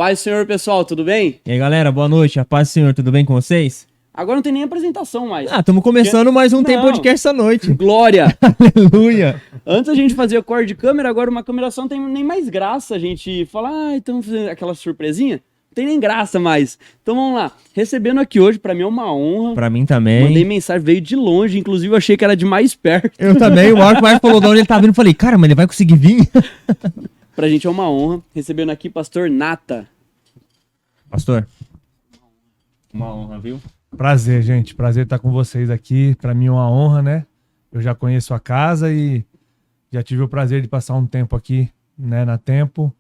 Paz do Senhor, pessoal, tudo bem? E aí, galera, boa noite. A paz do Senhor, tudo bem com vocês? Agora não tem nem apresentação mais. Estamos começando mais um Tem Podcast essa noite. Glória! Aleluia! Antes a gente fazia corte de câmera, agora uma câmera só não tem nem mais graça a gente falar, estamos fazendo aquela surpresinha. Não tem nem graça mais. Então vamos lá. Recebendo aqui hoje, pra mim é uma honra. Pra mim também. Mandei mensagem, veio de longe, inclusive eu achei que era de mais perto. Eu também. O Marco falou de onde ele tá vindo. Falei, cara, mas ele vai conseguir vir? Pra gente é uma honra. Recebendo aqui pastor Nata. Pastor, uma honra, viu? Prazer, gente. Prazer estar com vocês aqui. Pra mim é uma honra, né? Eu já conheço a casa e já tive o prazer de passar um tempo aqui, né, na Tempo,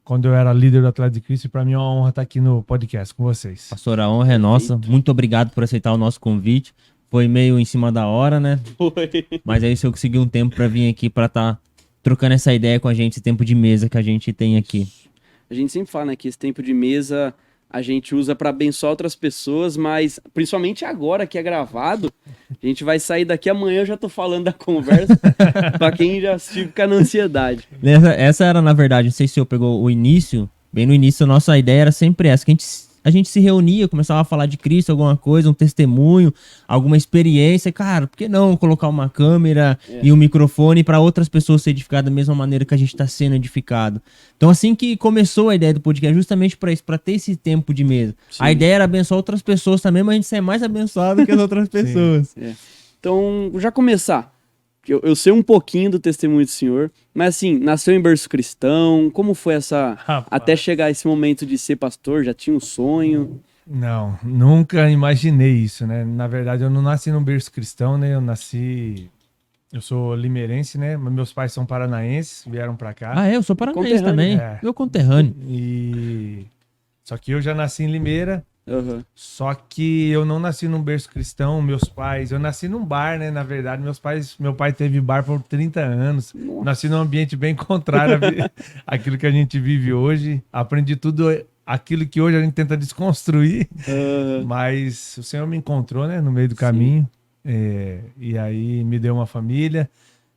quando eu era líder do Atlético de Cristo. E pra mim é uma honra estar aqui no podcast com vocês. Pastor, a honra é nossa. Muito obrigado por aceitar o nosso convite. Foi meio em cima da hora, né? Foi. Mas aí eu consegui um tempo pra vir aqui pra estar trocando essa ideia com a gente, esse tempo de mesa que a gente tem aqui. A gente sempre fala, né, que esse tempo de mesa a gente usa para abençoar outras pessoas, mas principalmente agora que é gravado, a gente vai sair daqui amanhã, eu já tô falando da conversa, para quem já assistiu ficar na ansiedade. Essa era, na verdade, não sei se o senhor pegou o início, bem no início a nossa ideia era sempre essa, que a gente se reunia, começava a falar de Cristo, alguma coisa, um testemunho, alguma experiência. Cara, por que não colocar uma câmera e um microfone para outras pessoas ser edificadas da mesma maneira que a gente está sendo edificado? Então, assim que começou a ideia do podcast, justamente para isso, para ter esse tempo de mesa. Sim. A ideia era abençoar outras pessoas também, mas a gente ser mais abençoado que as outras pessoas. Então, já começar. Eu sei um pouquinho do testemunho do senhor, mas assim, nasceu em berço cristão, como foi essa... Até chegar esse momento de ser pastor, já tinha um sonho? Não, nunca imaginei isso, né? Na verdade, eu não nasci num berço cristão, né? Eu sou limeirense, né? Mas meus pais são paranaenses, vieram pra cá. Ah, eu sou paranaense também, meu conterrâneo. Só que eu já nasci em Limeira. Uhum. Só que eu não nasci num berço cristão, eu nasci num bar, né? Na verdade, meu pai teve bar por 30 anos. Nossa. Nasci num ambiente bem contrário àquilo que a gente vive hoje. Aprendi tudo aquilo que hoje a gente tenta desconstruir. Mas o Senhor me encontrou, né? No meio do caminho. E aí me deu uma família.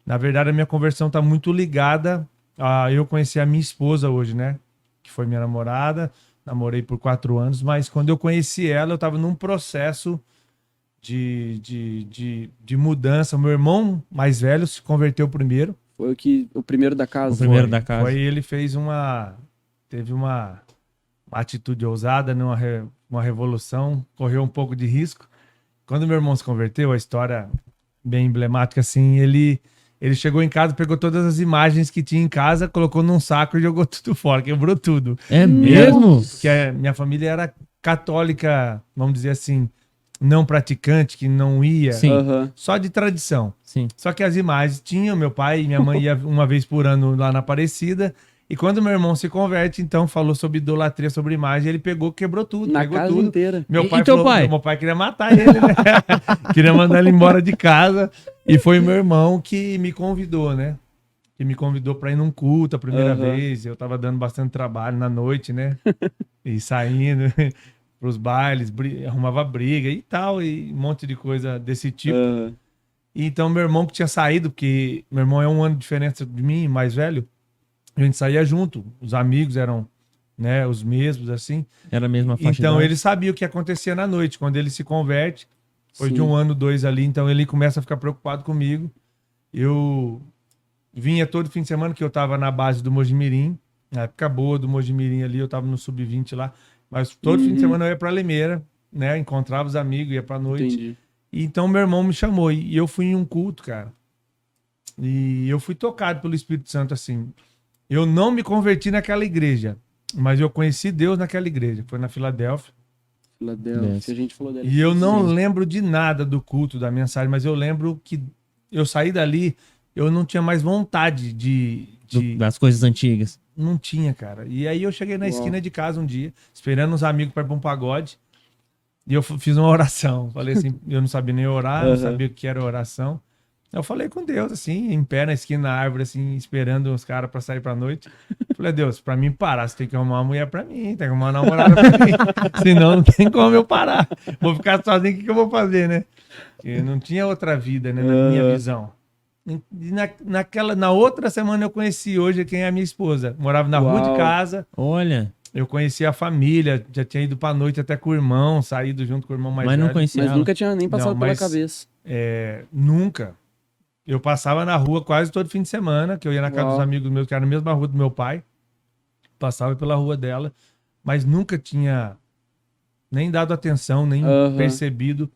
Na verdade, a minha conversão está muito ligada a eu conhecer a minha esposa hoje, né? Que foi minha namorada. Namorei por 4 anos, mas quando eu conheci ela, eu estava num processo de mudança. O meu irmão mais velho se converteu primeiro. Foi o primeiro da casa. O primeiro da casa. Foi ele teve uma atitude ousada, uma revolução, correu um pouco de risco. Quando meu irmão se converteu, a história bem emblemática assim, ele chegou em casa, pegou todas as imagens que tinha em casa, colocou num saco e jogou tudo fora, quebrou tudo. É mesmo? Porque minha família era católica, vamos dizer assim, não praticante, que não ia, só de tradição. Sim. Só que as imagens tinham, meu pai e minha mãe ia uma vez por ano lá na Aparecida, e quando meu irmão se converte, então, falou sobre idolatria, sobre imagem, ele quebrou tudo. Na casa inteira. Meu pai queria matar ele, né? Queria mandar ele embora de casa. E foi meu irmão que me convidou, né? Que me convidou para ir num culto a primeira vez. Eu tava dando bastante trabalho na noite, né? E saindo pros bailes, arrumava briga e tal, e um monte de coisa desse tipo. E então, meu irmão que tinha saído, porque meu irmão é 1 ano de diferença de mim, mais velho, a gente saía junto, os amigos eram, né, os mesmos, assim. Era a mesma faixa. Então ele sabia o que acontecia na noite, quando ele se converte, depois de 1 ano, 2 ali, então ele começa a ficar preocupado comigo. Eu vinha todo fim de semana, que eu tava na base do Mojimirim, na época boa do Mojimirim ali, eu tava no Sub-20 lá, mas todo fim de semana eu ia pra Limeira, né, encontrava os amigos, ia pra noite. Entendi. E então meu irmão me chamou, e eu fui em um culto, cara, e eu fui tocado pelo Espírito Santo, assim. Eu não me converti naquela igreja, mas eu conheci Deus naquela igreja. Foi na Filadélfia. A gente falou dela. E eu não lembro de nada do culto, da mensagem, mas eu lembro que eu saí dali, eu não tinha mais vontade das coisas antigas. Não tinha, cara. E aí eu cheguei na esquina de casa um dia, esperando uns amigos para ir pra um pagode, e eu fiz uma oração. Falei assim, eu não sabia nem orar, não sabia o que era oração. Eu falei com Deus, assim, em pé na esquina da árvore, assim, esperando os caras pra sair pra noite. Falei, Deus, pra mim parar, você tem que arrumar uma mulher pra mim, tem que arrumar uma namorada pra mim. Senão não tem como eu parar. Vou ficar sozinho, o que eu vou fazer, né? Porque não tinha outra vida, né, na minha visão. E na outra semana eu conheci hoje quem é a minha esposa. Morava na rua de casa. Olha. Eu conhecia a família, já tinha ido pra noite até com o irmão, saído junto com o irmão mais Mas não velho. conhecia Mas ela. nunca tinha nem passado Não, pela mas- cabeça. Nunca. Eu passava na rua quase todo fim de semana, que eu ia na casa Uau. dos amigos meus, que era na mesma rua do meu pai. Passava pela rua dela, mas nunca tinha nem dado atenção, nem Aham. percebido.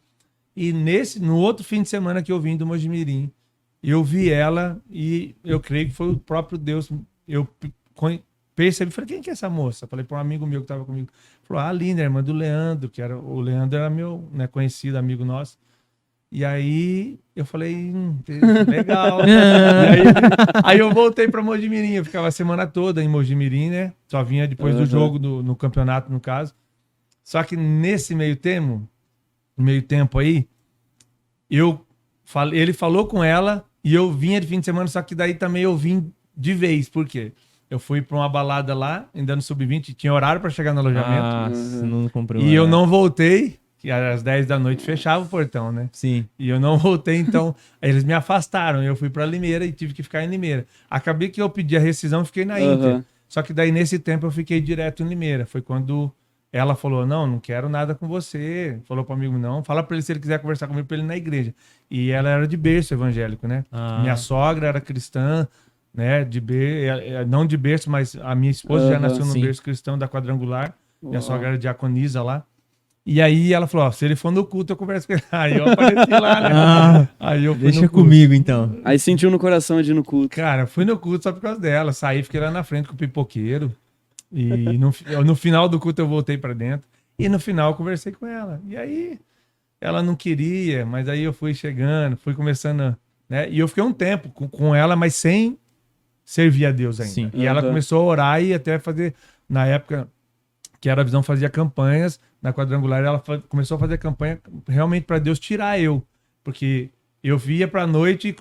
E no outro fim de semana que eu vim do Mojimirim, eu vi ela e eu creio que foi o próprio Deus. Eu percebi, falei, quem que é essa moça? Falei para um amigo meu que estava comigo. Falou, a Aline, a irmã do Leandro, o Leandro era meu, né, conhecido, amigo nosso. E aí eu falei, legal. E aí eu voltei para Mojimirim, eu ficava a semana toda em Mojimirim, né? Só vinha depois do Aham. jogo no campeonato, no caso. Só que nesse meio tempo aí, ele falou com ela e eu vinha de fim de semana, só que daí também eu vim de vez. Por quê? Eu fui para uma balada lá, ainda no Sub-20, tinha horário para chegar no alojamento. Ah, não comprei. E eu não voltei, que às 10 da noite fechava o portão, né? Sim. E eu não voltei, então aí eles me afastaram. Eu fui para Limeira e tive que ficar em Limeira. Acabei que eu pedi a rescisão e fiquei na Inter. Aham. Só que daí nesse tempo eu fiquei direto em Limeira. Foi quando ela falou, não quero nada com você. Falou para amigo, não, fala para ele se ele quiser conversar comigo, para ele ir na igreja. E ela era de berço evangélico, né? Ah. Minha sogra era cristã, né? Não de berço, mas a minha esposa já Aham, nasceu no sim. berço cristão da Quadrangular. Minha Uau. sogra era diaconisa lá. E aí ela falou, ó, se ele for no culto, eu converso com ele. Aí eu apareci lá, né? Ah, Aí eu fui deixa no culto. comigo, então. Aí sentiu no coração de ir no culto. Cara, fui no culto só por causa dela. Saí, fiquei lá na frente com o pipoqueiro. E no final do culto eu voltei pra dentro. E no final eu conversei com ela. E aí ela não queria, mas aí eu fui chegando, fui começando, né? E eu fiquei um tempo com ela, mas sem servir a Deus ainda. Sim. E ela Aham. começou a orar e até fazer, na época que era a Visão fazia campanhas, na Quadrangular ela começou a fazer campanha realmente para Deus tirar eu. Porque eu via pra noite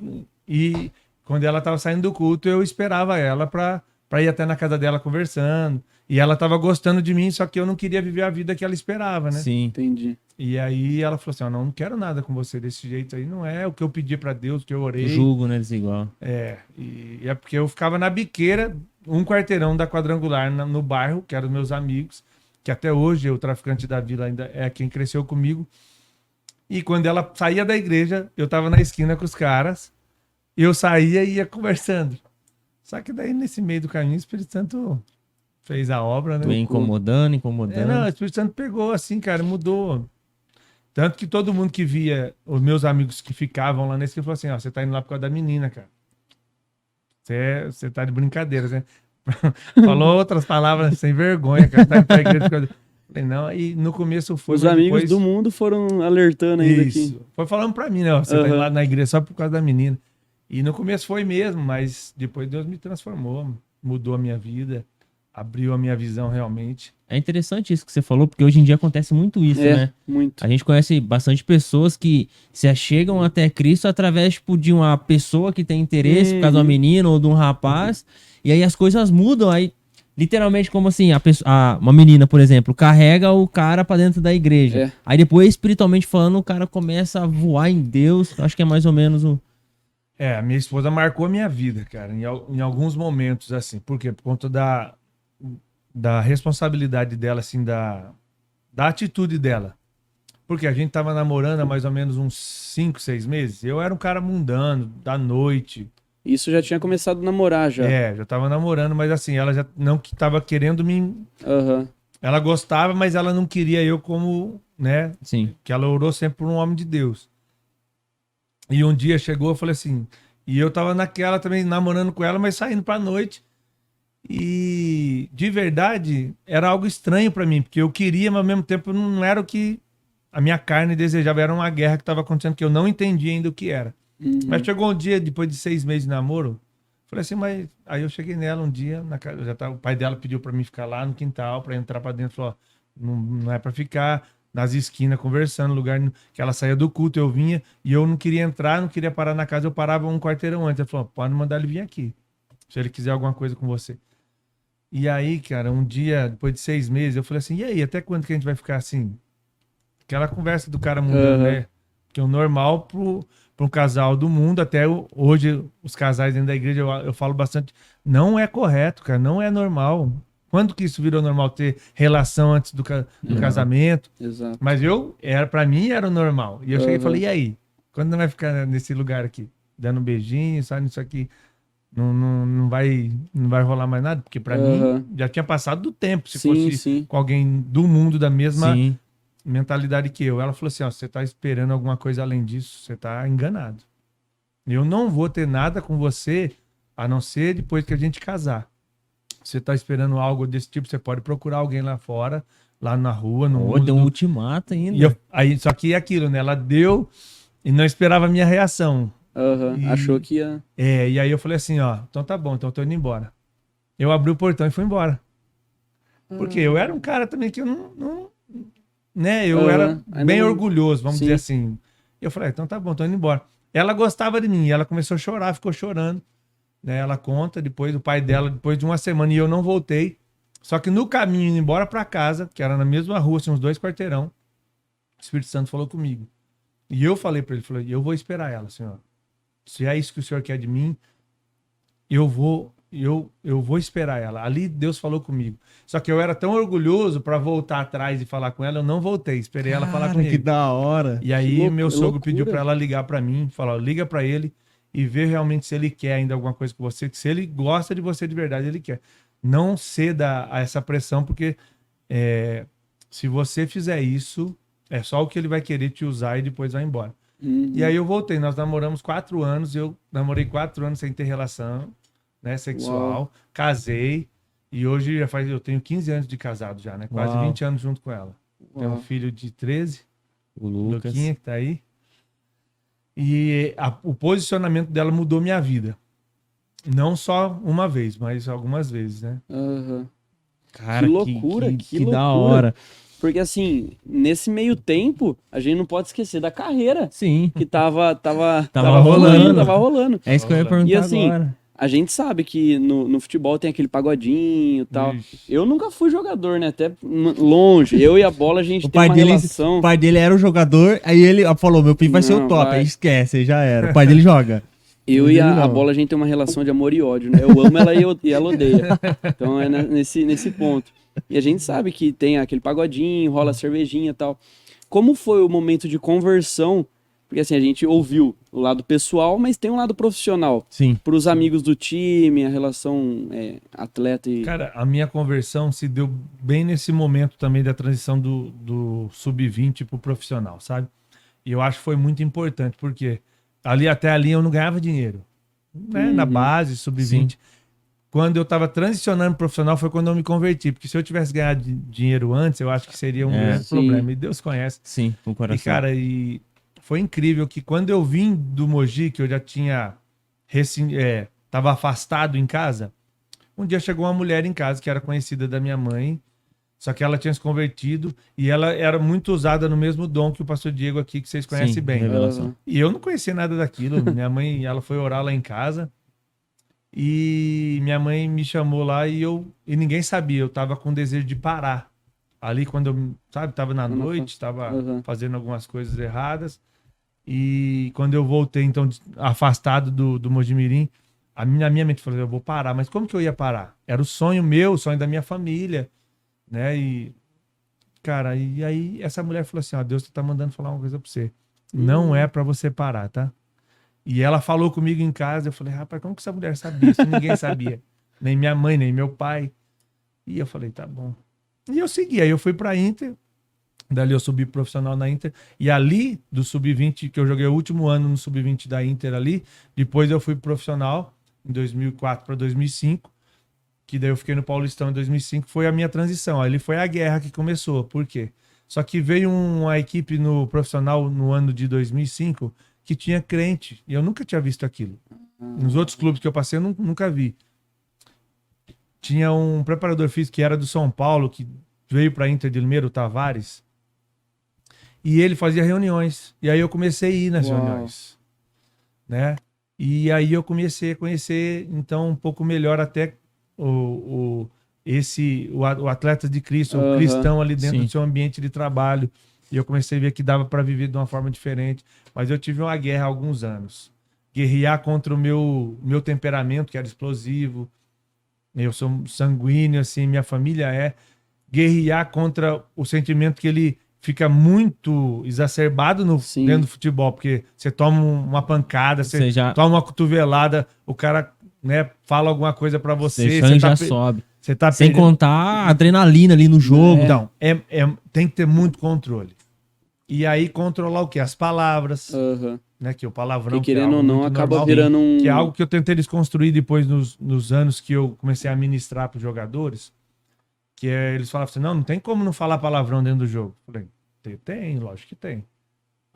e quando ela tava saindo do culto, eu esperava ela pra ir até na casa dela conversando. E ela tava gostando de mim, só que eu não queria viver a vida que ela esperava, né? Sim. Entendi. E aí ela falou assim, ó, não quero nada com você desse jeito aí, não é o que eu pedi pra Deus, o que eu orei. Julgo, né? Desigual. E é porque eu ficava na biqueira, um quarteirão da Quadrangular no bairro, que eram os meus amigos, que até hoje o traficante da vila ainda é quem cresceu comigo. E quando ela saía da igreja, eu tava na esquina com os caras, eu saía e ia conversando. Só que daí nesse meio do caminho o Espírito Santo fez a obra, né? Vem incomodando. Não, o Espírito Santo pegou assim, cara, mudou. Tanto que todo mundo que via, os meus amigos que ficavam lá nesse, falou assim, ó, você tá indo lá por causa da menina, cara. Você tá de brincadeira, né? Falou outras palavras sem vergonha, cara. Tá indo pra igreja por causa... Falei, não, e no começo foi... Os mas amigos depois... do mundo foram alertando ainda Isso. aqui. Foi falando pra mim, né? Ó, você tá indo Aham. lá na igreja só por causa da menina. E no começo foi mesmo, mas depois Deus me transformou, mudou a minha vida, abriu a minha visão realmente. É interessante isso que você falou, porque hoje em dia acontece muito isso, É, né? muito. A gente conhece bastante pessoas que se achegam até Cristo através, tipo, de uma pessoa que tem interesse, por causa de uma menina ou de um rapaz, e aí as coisas mudam, aí literalmente como assim, uma menina, por exemplo, carrega o cara pra dentro da igreja. É. Aí depois, espiritualmente falando, o cara começa a voar em Deus. Acho que é mais ou menos o... A minha esposa marcou a minha vida, cara, em alguns momentos, assim. Por quê? Por conta da responsabilidade dela, assim, da atitude dela. Porque a gente tava namorando há mais ou menos uns 5, 6 meses. Eu era um cara mundano, da noite. Isso já tinha começado a namorar já. Já tava namorando, mas assim, ela já não que tava querendo me... Aham. Ela gostava, mas ela não queria eu como, né? Sim. Que ela orou sempre por um homem de Deus. E um dia chegou, eu falei assim... E eu tava naquela também, namorando com ela, mas saindo pra noite. E, de verdade, era algo estranho pra mim. Porque eu queria, mas ao mesmo tempo não era o que a minha carne desejava. Era uma guerra que tava acontecendo que eu não entendia ainda o que era. Mas chegou um dia, depois de 6 meses de namoro... Falei assim, mas... Aí eu cheguei nela um dia, na casa, o pai dela pediu pra mim ficar lá no quintal, pra entrar pra dentro. Falou, ó, não é pra ficar nas esquinas conversando, lugar que ela saía do culto, eu vinha, e eu não queria entrar, não queria parar na casa, eu parava um quarteirão antes. Ela falou, pode mandar ele vir aqui, se ele quiser alguma coisa com você. E aí, cara, um dia, depois de 6 meses, eu falei assim, e aí, até quando que a gente vai ficar assim? Aquela conversa do cara mudando, né? Que é o normal para um casal do mundo, até hoje os casais dentro da igreja, eu falo bastante, não é correto, cara, não é normal Quando que isso virou normal, ter relação antes do casamento? Exato. Mas pra mim era o normal. E eu cheguei e Aham. falei, e aí? Quando não vai ficar nesse lugar aqui? Dando um beijinho, sabe, isso aqui? Não vai rolar mais nada? Porque pra Aham. mim já tinha passado do tempo, se Sim, fosse sim. com alguém do mundo da mesma Sim. mentalidade que eu. Ela falou assim, ó, você tá esperando alguma coisa além disso, você tá enganado. Eu não vou ter nada com você, a não ser depois que a gente casar. Você tá esperando algo desse tipo, você pode procurar alguém lá fora, lá na rua, no Pô, mundo. deu um ultimato ainda. E aí, só que é aquilo, né? Ela deu e não esperava a minha reação. Aham. E- Achou que ia. E aí eu falei assim, ó, então tá bom, então eu tô indo embora. Eu abri o portão e fui embora. Porque eu era um cara também que eu né? Eu era Aí bem não- orgulhoso, vamos Sim. dizer assim. Eu falei, então tá bom, tô indo embora. Ela gostava de mim, ela começou a chorar, ficou chorando. Né? Ela conta, depois o pai dela, depois de uma semana, e eu não voltei. Só que no caminho, indo embora pra casa, que era na mesma rua, assim, uns 2 quarteirão, o Espírito Santo falou comigo. E eu falei pra ele, falei, eu vou esperar ela, senhor. Se é isso que o senhor quer de mim, eu vou esperar ela. Ali Deus falou comigo. Só que eu era tão orgulhoso pra voltar atrás e falar com ela, eu não voltei, esperei ela falar Cara, comigo. que da hora. E aí meu sogro loucura. pediu pra ela ligar pra mim, falou, liga pra ele e vê realmente se ele quer ainda alguma coisa com você, que se ele gosta de você de verdade, ele quer. Não ceda a essa pressão, porque se você fizer isso, é só o que ele vai querer te usar e depois vai embora. Uhum. E aí eu voltei, nós namoramos 4 anos, eu namorei 4 anos sem ter relação, né, sexual, Uau. casei, e hoje eu tenho 15 anos de casado já, né, quase Uau. 20 anos junto com ela. Tenho um Uau. filho de 13, O Lucas. Luquinha, que tá aí. E o posicionamento dela mudou minha vida. Não só uma vez, mas algumas vezes, né? Aham. Cara, Que loucura, que da loucura. hora. Porque assim, nesse meio tempo, a gente não pode esquecer da carreira Sim. que tava rolando. tava rolando. É isso que eu ia perguntar E assim, agora. a gente sabe que no futebol tem aquele pagodinho e tal. Ixi. Eu nunca fui jogador, né? Até longe. Eu e a bola, a gente O tem uma pai relação. dele era o jogador, aí ele falou, meu filho vai ser o Não, top, vai. aí esquece, aí já era. O pai dele joga. Eu Ele e a não. bola, a gente tem uma relação de amor e ódio, né? Eu amo ela e ela odeia. Então é nesse ponto. E a gente sabe que tem aquele pagodinho, rola cervejinha e tal. Como foi o momento de conversão? Porque assim, a gente ouviu o lado pessoal, mas tem um lado profissional. Sim. Para os amigos do time, a relação atleta e... Cara, a minha conversão se deu bem nesse momento também da transição do sub-20 pro profissional, sabe? E eu acho que foi muito importante, porque até ali eu não ganhava dinheiro. Né? Na base, sub-20. Quando eu tava transicionando pro profissional foi quando eu me converti. Porque se eu tivesse ganhado dinheiro antes, eu acho que seria um grande sim. problema. E Deus conhece. Sim, com o coração. E, cara, foi incrível que quando eu vim do Mogi, que eu já tinha tava afastado em casa, um dia chegou uma mulher em casa que era conhecida da minha mãe, só que ela tinha se convertido e ela era muito usada no mesmo dom que o pastor Diego aqui, que vocês conhecem Sim, bem. revelação. Aham. E eu não conhecia nada daquilo. Minha mãe, ela foi orar lá em casa e minha mãe me chamou lá e ninguém sabia. Eu tava com desejo de parar. Ali quando eu, sabe, tava na noite, tava Aham. fazendo algumas coisas erradas. E quando eu voltei, então, afastado do Mojimirim, a minha mente falou, eu vou parar. Mas como que eu ia parar? Era o sonho meu, o sonho da minha família, né? E, cara, e aí essa mulher falou assim, ó, Deus tá mandando falar uma coisa pra você. Não é pra você parar, tá? E ela falou comigo em casa, eu falei, rapaz, como que essa mulher sabia isso? Ninguém sabia. Nem minha mãe, nem meu pai. E eu falei, tá bom. E eu segui, aí eu fui pra Inter, dali eu subi profissional na Inter, e ali do Sub-20, que eu joguei o último ano no Sub-20 da Inter ali, depois eu fui profissional em 2004 para 2005, que daí eu fiquei no Paulistão em 2005, foi a minha transição, ali foi a guerra que começou, por quê? Só que veio uma equipe no profissional no ano de 2005 que tinha crente, e eu nunca tinha visto aquilo. Nos outros clubes que eu passei, eu nunca vi. Tinha um preparador físico que era do São Paulo, que veio para Inter de Limeira, o Tavares, e ele fazia reuniões. E aí eu comecei a ir nas Uau. reuniões, né? E aí eu comecei a conhecer, então, um pouco melhor até o atleta de Cristo, o Aham, cristão ali dentro sim. do seu ambiente de trabalho. E eu comecei a ver que dava para viver de uma forma diferente. Mas eu tive uma guerra há alguns anos. Guerrear contra o meu temperamento, que era explosivo. eu sou sanguíneo, assim, minha família é, guerrear contra o sentimento que ele fica muito exacerbado Sim. dentro do futebol, porque você toma uma pancada, você toma uma cotovelada, o cara, né, fala alguma coisa pra você, você já sobe. Você tá sem contar a adrenalina ali no jogo. Então, tem que ter muito controle. E aí controlar o quê? As palavras, né, que o palavrão, que querendo ou não, acaba normal, virando que é algo que eu tentei desconstruir depois nos anos que eu comecei a ministrar para os jogadores, que eles falavam assim, não tem como não falar palavrão dentro do jogo. Eu falei, tem, lógico que tem.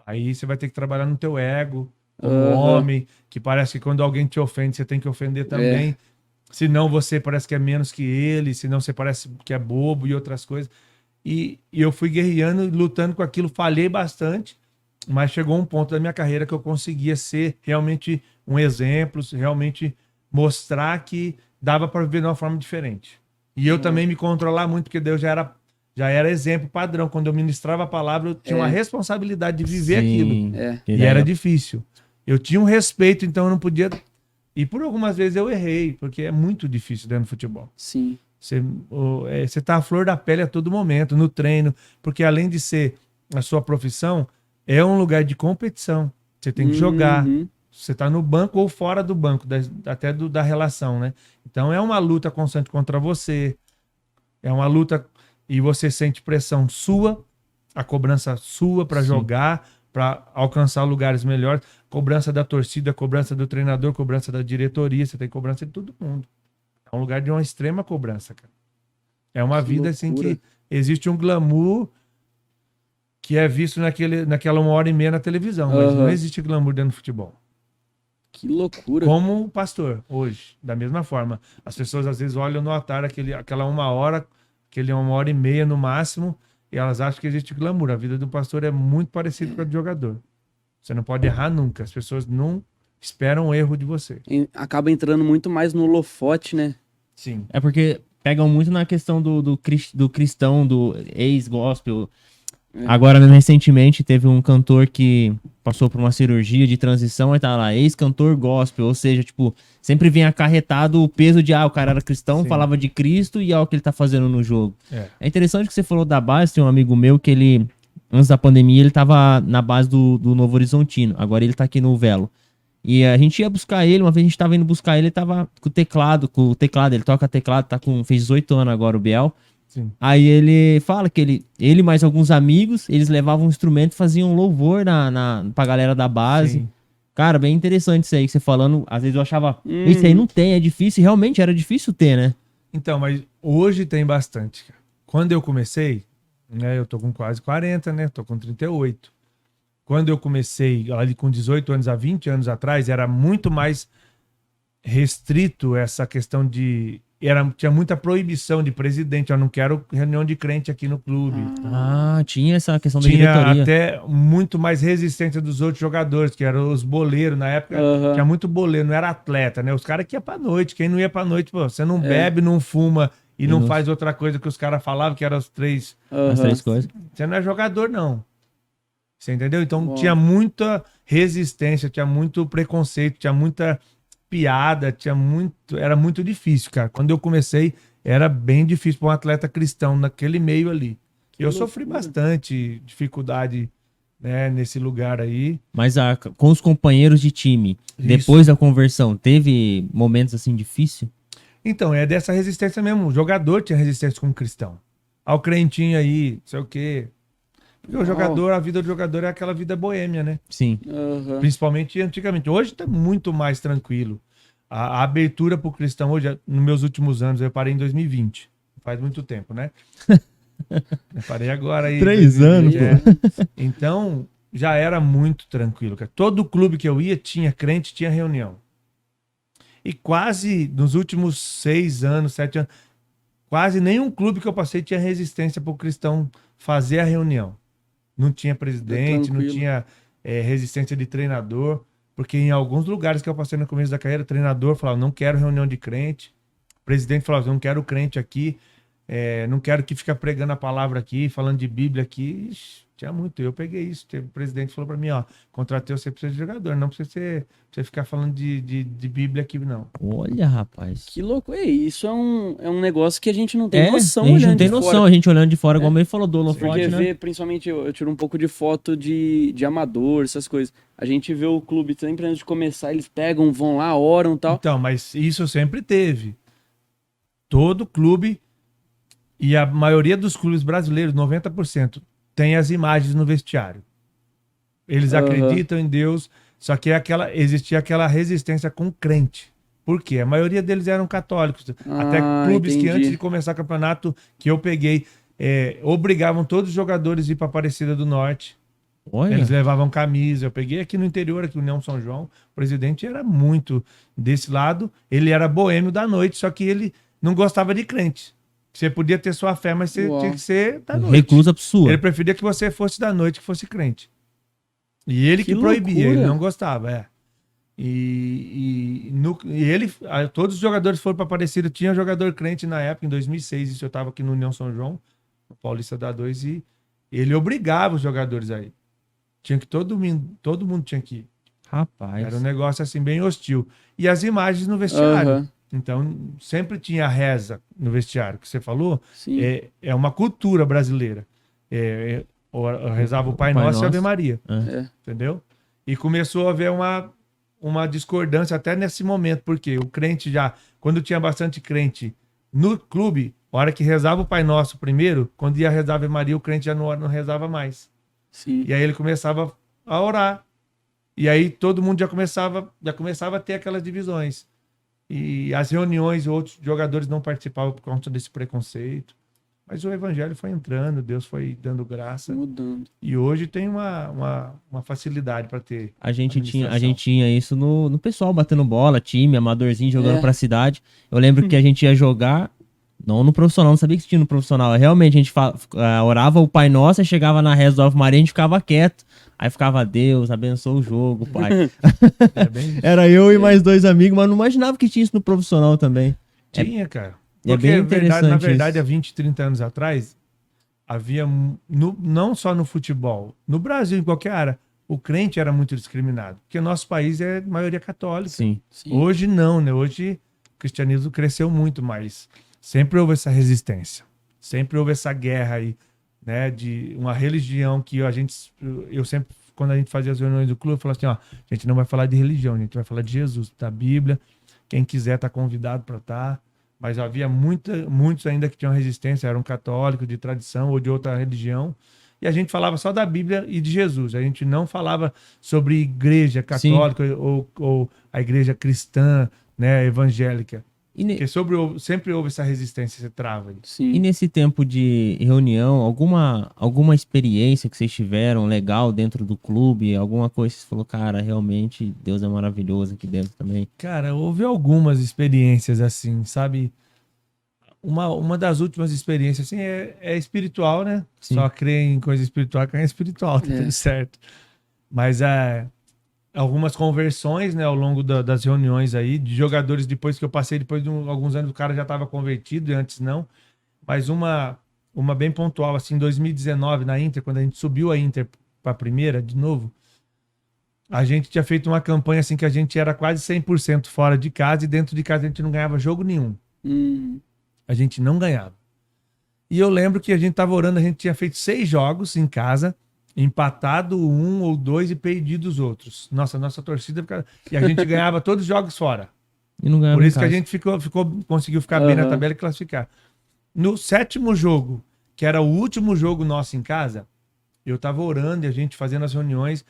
Aí você vai ter que trabalhar no teu ego, como homem, que parece que quando alguém te ofende, você tem que ofender também. Senão você parece que é menos que ele, senão você parece que é bobo e outras coisas. E eu fui guerreando, lutando com aquilo, falhei bastante, mas chegou um ponto da minha carreira que eu conseguia ser realmente um exemplo, realmente mostrar que dava para viver de uma forma diferente. E eu também me controlar muito, porque Deus já era exemplo padrão. Quando eu ministrava a palavra, eu tinha uma responsabilidade de viver aquilo. E era difícil. Eu tinha um respeito, então eu não podia... E por algumas vezes eu errei, porque é muito difícil dentro do futebol. Sim. Você tá à flor da pele a todo momento, no treino, porque além de ser a sua profissão, é um lugar de competição. Você tem que jogar. Você tá no banco ou fora do banco, até da relação, né? Então é uma luta constante contra você. É uma luta e você sente pressão sua, a cobrança sua para jogar, para alcançar lugares melhores, cobrança da torcida, cobrança do treinador, cobrança da diretoria, você tem cobrança de todo mundo. É um lugar de uma extrema cobrança, cara. É uma vida assim que existe um glamour que é visto naquela 1h30 na televisão, mas não existe glamour dentro do futebol. Que loucura. Como pastor, hoje, da mesma forma. As pessoas às vezes olham no altar aquela 1 hora, aquele 1h30 no máximo, e elas acham que existe glamour. A vida do pastor é muito parecida com a do jogador. Você não pode errar nunca. As pessoas não esperam o erro de você. Acaba entrando muito mais no holofote, né? Sim. É porque pegam muito na questão do cristão, do ex-gospel. Agora, mesmo recentemente, teve um cantor que passou por uma cirurgia de transição e tá lá, ex-cantor gospel, ou seja, tipo, sempre vem acarretado o peso de, o cara era cristão, falava de Cristo e é o que ele tá fazendo no jogo. É interessante que você falou da base, tem um amigo meu que ele, antes da pandemia, ele tava na base do Novo Horizontino, agora ele tá aqui no Velo. E a gente ia buscar ele, uma vez a gente tava indo buscar ele tava com o teclado, ele toca teclado, fez 18 anos agora o Biel. Sim. Aí ele fala que ele mais alguns amigos, eles levavam um instrumento e faziam louvor pra galera da base. Sim. Cara, bem interessante isso aí que você falando. Às vezes eu achava, isso aí não tem, é difícil. Realmente era difícil ter, né? Então, mas hoje tem bastante. Quando eu comecei, né, eu tô com quase 40, né? Tô com 38. Quando eu comecei ali com 18 anos, há 20 anos atrás, era muito mais restrito essa questão de... Tinha muita proibição de presidente. Eu não quero reunião de crente aqui no clube. Tinha essa questão da diretoria. diretoria. Até muito mais resistência dos outros jogadores, que eram os boleiros. Na época tinha muito boleiro, não era atleta, né? Os caras que iam pra noite. Quem não ia pra noite, pô, você não bebe, não fuma e não faz outra coisa que os caras falavam, que eram as três coisas. Você não é jogador, não. Você entendeu? Então tinha muita resistência, tinha muito preconceito, tinha muita piada, era muito difícil, cara. Quando eu comecei, era bem difícil para um atleta cristão naquele meio ali. Eu sofri bastante dificuldade, né, nesse lugar aí. Mas com os companheiros de time, depois da conversão, teve momentos assim difíceis? Então, é dessa resistência mesmo. O jogador tinha resistência com o cristão. O crentinho aí, não sei o quê. Porque o jogador, a vida do jogador é aquela vida boêmia, né? Sim. Principalmente antigamente. Hoje tá muito mais tranquilo. A abertura pro cristão hoje, nos meus últimos anos, eu parei em 2020. Faz muito tempo, né? Eu parei agora aí. 3 anos, pô. Então, já era muito tranquilo, cara. Todo clube que eu ia tinha crente, tinha reunião. E quase, nos últimos 6 anos, 7 anos, quase nenhum clube que eu passei tinha resistência pro cristão fazer a reunião. Não tinha presidente, não tinha resistência de treinador, porque em alguns lugares que eu passei no começo da carreira, o treinador falava, não quero reunião de crente, o presidente falava, não quero crente aqui, não quero que fique pregando a palavra aqui, falando de Bíblia aqui. Ixi, tinha muito. Eu peguei isso. O presidente falou para mim, ó, contratei você precisa de jogador, não precisa você ficar falando de Bíblia aqui, não. Olha, rapaz. Que louco. Isso é um negócio que a gente não tem noção a gente não olhando tem de noção, fora. a gente olhando de fora, igual ele falou do holofote, Porque né? vê, principalmente, eu tiro um pouco de foto de amador, essas coisas. A gente vê o clube sempre antes de começar, eles pegam, vão lá, oram e tal. Então, mas isso sempre teve. Todo clube, e a maioria dos clubes brasileiros, 90%, tem as imagens no vestiário. Eles acreditam em Deus, só que existia aquela resistência com o crente. Por quê? A maioria deles eram católicos. Até clubes que antes de começar o campeonato que eu peguei, obrigavam todos os jogadores a ir para Aparecida do Norte. Olha. Eles levavam camisa. Eu peguei aqui no interior, aqui no União São João. O presidente era muito desse lado. Ele era boêmio da noite, só que ele não gostava de crente. Você podia ter sua fé, mas você tinha que ser da noite. Reclusa sua. Ele preferia que você fosse da noite, que fosse crente. E ele que proibia, ele não gostava, E ele, todos os jogadores foram para Aparecida. Tinha jogador crente na época, em 2006. Isso eu estava aqui no União São João, no Paulista da 2, e ele obrigava os jogadores aí. Tinha que todo mundo tinha que ir. Rapaz. Era um negócio assim bem hostil. E as imagens no vestiário. Então, sempre tinha reza no vestiário, que você falou. Sim. É uma cultura brasileira. Eu rezava o Pai Nosso e a Ave Maria. Entendeu? E começou a haver uma discordância até nesse momento, porque o crente já, quando tinha bastante crente no clube, a hora que rezava o Pai Nosso primeiro, quando ia rezar a Ave Maria, o crente já não rezava mais. Sim. E aí ele começava a orar. E aí todo mundo já começava a ter aquelas divisões. E as reuniões, outros jogadores não participavam por conta desse preconceito. Mas o evangelho foi entrando, Deus foi dando graça. Mudando. E hoje tem uma facilidade para ter. A gente tinha isso no pessoal batendo bola, time, amadorzinho jogando pra cidade. Eu lembro que a gente ia jogar, não no profissional, não sabia que tinha no profissional. Realmente a gente orava o Pai Nosso, e chegava na reza do Ave Maria, a gente ficava quieto. Aí ficava, Deus, abençoa o jogo, pai. Era eu e mais 2 amigos, mas não imaginava que tinha isso no profissional também. Tinha, cara. Porque, é bem na verdade, isso. há 20, 30 anos atrás, havia, não só no futebol, no Brasil, em qualquer área, o crente era muito discriminado. Porque o nosso país é maioria católica. Sim. Hoje não, né? Hoje o cristianismo cresceu muito, mas sempre houve essa resistência. Sempre houve essa guerra aí, né? De uma religião que eu sempre, quando a gente fazia as reuniões do clube, eu falava assim, ó, a gente não vai falar de religião, a gente vai falar de Jesus, da Bíblia. Quem quiser tá convidado para estar. Mas havia muitos ainda que tinham resistência, eram católicos de tradição ou de outra religião. E a gente falava só da Bíblia e de Jesus. A gente não falava sobre igreja católica ou a igreja cristã, né, evangélica. Porque sempre houve essa resistência, esse trava. Sim. E nesse tempo de reunião, alguma experiência que vocês tiveram legal dentro do clube? Alguma coisa que você falou, cara, realmente Deus é maravilhoso aqui dentro também? Cara, houve algumas experiências assim, sabe? Uma das últimas experiências assim é espiritual, né? Sim. Só crer em coisa espiritual que é espiritual, tá tudo certo. Mas algumas conversões, né, ao longo das reuniões aí, de jogadores depois que eu passei, depois de alguns anos, o cara já estava convertido e antes não. Mas uma bem pontual, assim, em 2019, na Inter, quando a gente subiu a Inter para a primeira, de novo, a gente tinha feito uma campanha assim que a gente era quase 100% fora de casa e dentro de casa a gente não ganhava jogo nenhum. A gente não ganhava. E eu lembro que a gente estava orando, a gente tinha feito 6 jogos em casa, empatado 1 ou 2 e perdido os outros. Nossa torcida... E a gente ganhava todos os jogos fora. E não ganhava. Por isso que a gente conseguiu ficar bem na tabela e classificar. No 7º jogo, que era o último jogo nosso em casa, eu tava orando e a gente fazendo as reuniões.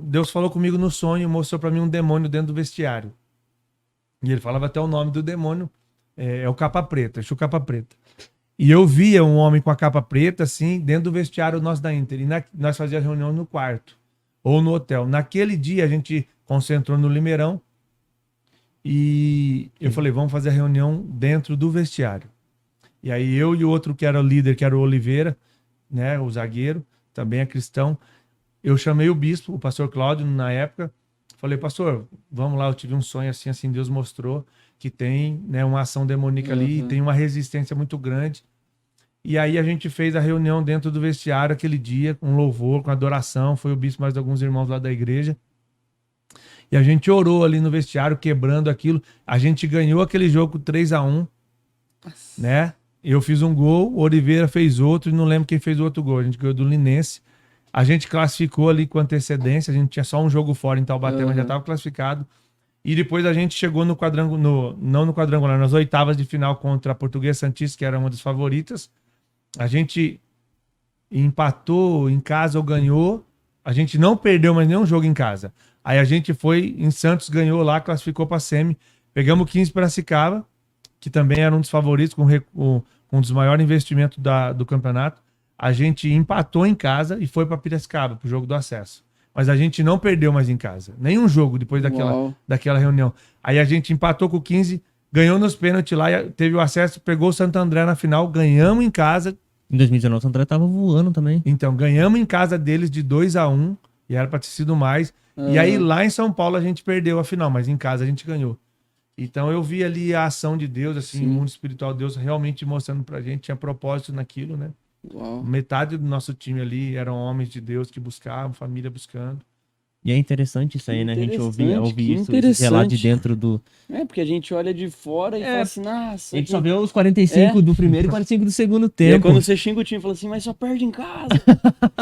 Deus falou comigo no sonho, mostrou para mim um demônio dentro do vestiário. E ele falava até o nome do demônio. É o Capa Preta, Exu Capa Preta. E eu via um homem com a capa preta, assim, dentro do vestiário nosso da Inter. E nós fazíamos reunião no quarto ou no hotel. Naquele dia, a gente concentrou no Limeirão e eu falei, vamos fazer a reunião dentro do vestiário. E aí eu e o outro que era o líder, que era o Oliveira, né, o zagueiro, também é cristão, eu chamei o bispo, o pastor Cláudio, na época, falei, pastor, vamos lá, eu tive um sonho assim, Deus mostrou. que tem, né, uma ação demoníaca ali, e tem uma resistência muito grande. E aí a gente fez a reunião dentro do vestiário aquele dia, com louvor, com adoração, foi o bispo mais alguns irmãos lá da igreja. E a gente orou ali no vestiário, quebrando aquilo. A gente ganhou aquele jogo 3-1, né? Eu fiz um gol, o Oliveira fez outro, e não lembro quem fez o outro gol. A gente ganhou do Linense. A gente classificou ali com antecedência, a gente tinha só um jogo fora em Taubaté, mas já estava classificado. E depois a gente chegou no quadrangular, não no quadrangular, nas oitavas de final contra a Portuguesa Santista, que era uma das favoritas. A gente empatou em casa ou ganhou. A gente não perdeu mais nenhum jogo em casa. Aí a gente foi em Santos, ganhou lá, classificou para a semi. Pegamos o 15 Piracicaba, que também era um dos favoritos, com um dos maiores investimentos do campeonato. A gente empatou em casa e foi para Piracicaba, para o jogo do acesso. Mas a gente não perdeu mais em casa. Nenhum jogo depois daquela reunião. Aí a gente empatou com o 15, ganhou nos pênaltis lá, teve o acesso, pegou o Santo André na final, ganhamos em casa. Em 2019 o Santo André tava voando também. Então, ganhamos em casa deles de 2-1, e era para ter sido mais. E aí lá em São Paulo a gente perdeu a final, mas em casa a gente ganhou. Então eu vi ali a ação de Deus, assim, o mundo espiritual, Deus realmente mostrando pra gente, tinha propósito naquilo, né? Uau. Metade do nosso time ali eram homens de Deus que buscavam, família buscando. E é interessante isso aí, né? A gente ouvir isso, esse relato interessante. de dentro do... Porque a gente olha de fora e fala assim, nossa... A gente só vê os 45 do primeiro e 45 do segundo E tempo. aí quando você xinga o time, fala assim, mas só perde em casa.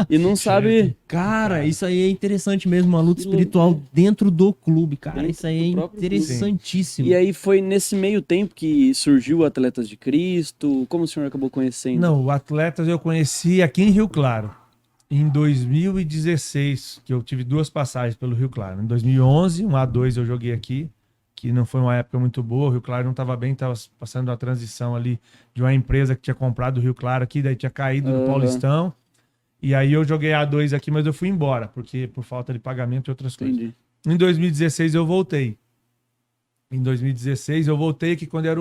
E não sabe... Cara, isso aí é interessante mesmo, uma luta espiritual dentro do clube, cara. Isso aí é interessantíssimo. E aí foi nesse meio tempo que surgiu o Atletas de Cristo? Como o senhor acabou conhecendo? Não, o Atletas eu conheci aqui em Rio Claro. Em 2016, que eu tive 2 passagens pelo Rio Claro. Em 2011, um A2 eu joguei aqui, que não foi uma época muito boa. O Rio Claro não estava bem, estava passando uma transição ali de uma empresa que tinha comprado o Rio Claro aqui, daí tinha caído no Paulistão. E aí eu joguei A2 aqui, mas eu fui embora, porque por falta de pagamento e outras coisas. Em 2016 eu voltei. Em 2016 eu voltei, que quando era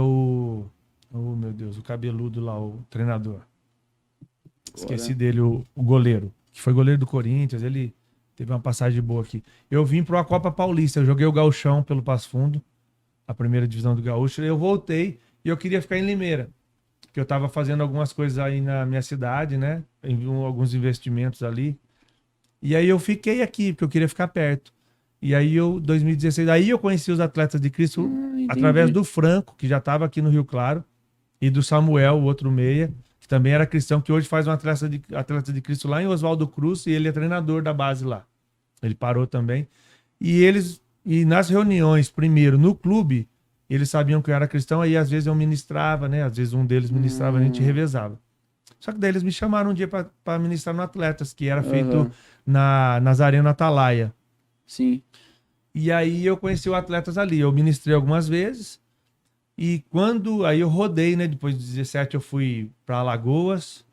o oh meu Deus, o cabeludo lá, o treinador. Esqueci dele, o goleiro, que foi goleiro do Corinthians, ele teve uma passagem boa aqui. Eu vim para a Copa Paulista, eu joguei o Gauchão pelo Passo Fundo, a primeira divisão do Gaúcho, eu voltei e eu queria ficar em Limeira, porque eu estava fazendo algumas coisas aí na minha cidade, né? Alguns investimentos ali. E aí eu fiquei aqui, porque eu queria ficar perto. E aí 2016, aí eu conheci os Atletas de Cristo através do Franco, que já estava aqui no Rio Claro, e do Samuel, o outro meia, que também era cristão, que hoje faz um Atleta de Cristo lá em Oswaldo Cruz, e ele é treinador da base lá. Ele parou também. E nas reuniões, primeiro, no clube, eles sabiam que eu era cristão, aí às vezes eu ministrava, né? Às vezes um deles ministrava, a gente revezava. Só que daí eles me chamaram um dia para ministrar no Atletas, que era feito na Nazareno Atalaia. Sim. E aí eu conheci o Atletas ali. Eu ministrei algumas vezes. E aí eu rodei, né? Depois de 17 eu fui para Alagoas.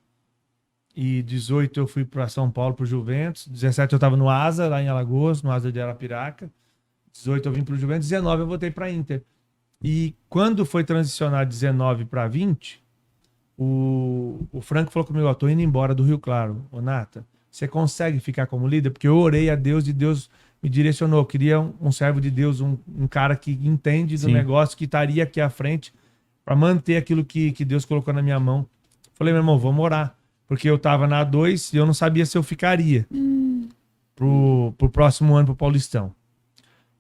E 18 eu fui para São Paulo, pro Juventus. 17 eu tava no Asa, lá em Alagoas, no Asa de Arapiraca. 18 eu vim pro Juventus. 19 eu voltei para Inter. E quando foi transicionar 19 para 20, o Franco falou comigo, tô indo embora do Rio Claro. Ô, Nata, você consegue ficar como líder? Porque eu orei a Deus e Deus me direcionou. Eu queria um servo de Deus, um cara que entende do negócio, que estaria aqui à frente para manter aquilo que Deus colocou na minha mão. Falei, meu irmão, vamos orar. Porque eu tava na A2 e eu não sabia se eu ficaria pro próximo ano pro Paulistão.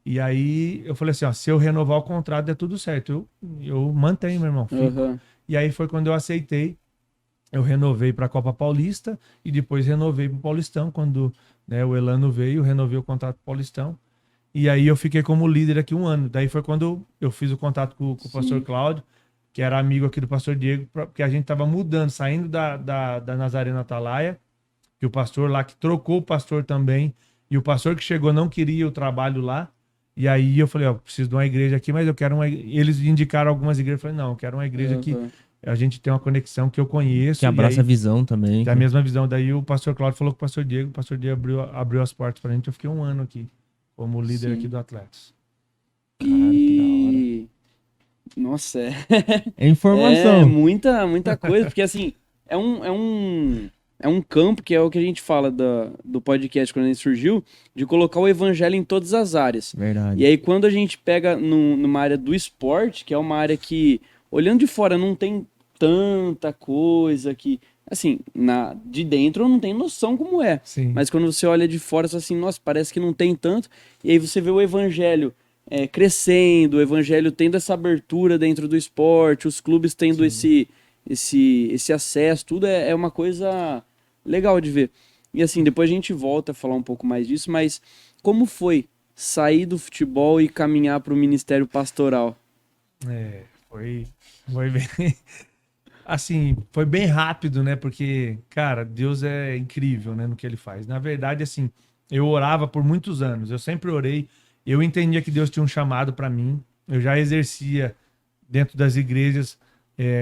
E aí eu falei assim, se eu renovar o contrato, é tudo certo. Eu mantenho, meu irmão. Fico. E aí foi quando eu aceitei. Eu renovei para a Copa Paulista e depois renovei para o Paulistão. Quando o Elano veio, renovei o contrato pro Paulistão. E aí eu fiquei como líder aqui 1 ano. Daí foi quando eu fiz o contato com o pastor Cláudio, que era amigo aqui do pastor Diego, porque a gente estava mudando, saindo da Nazareno Atalaia, que o pastor lá, que trocou o pastor também, e o pastor que chegou não queria o trabalho lá. E aí eu falei, preciso de uma igreja aqui, mas eu quero uma igreja. Eles indicaram algumas igrejas, eu falei, não, eu quero uma igreja que a gente tem uma conexão que eu conheço. Que abraça a visão também. Tem a mesma visão. Daí o pastor Cláudio falou com o pastor Diego abriu as portas pra gente, eu fiquei 1 ano aqui, como líder aqui do Atletas. Cara, que da hora. Nossa, é informação. É muita coisa, porque assim, é um é um campo que é o que a gente fala do podcast quando ele surgiu, de colocar o evangelho em todas as áreas. Verdade. E aí, quando a gente pega numa área do esporte, que é uma área que, olhando de fora, não tem tanta coisa que, assim, de dentro eu não tenho noção como é. Sim. Mas quando você olha de fora, você fala assim, nossa, parece que não tem tanto. E aí você vê o evangelho crescendo, o evangelho tendo essa abertura dentro do esporte, os clubes tendo esse acesso, tudo é uma coisa legal de ver. E assim, depois a gente volta a falar um pouco mais disso, mas como foi sair do futebol e caminhar para o ministério pastoral? Foi bem... Assim, foi bem rápido, né? Porque, cara, Deus é incrível, né, no que ele faz. Na verdade, assim, eu orava por muitos anos, eu sempre orei, eu entendia que Deus tinha um chamado para mim, eu já exercia dentro das igrejas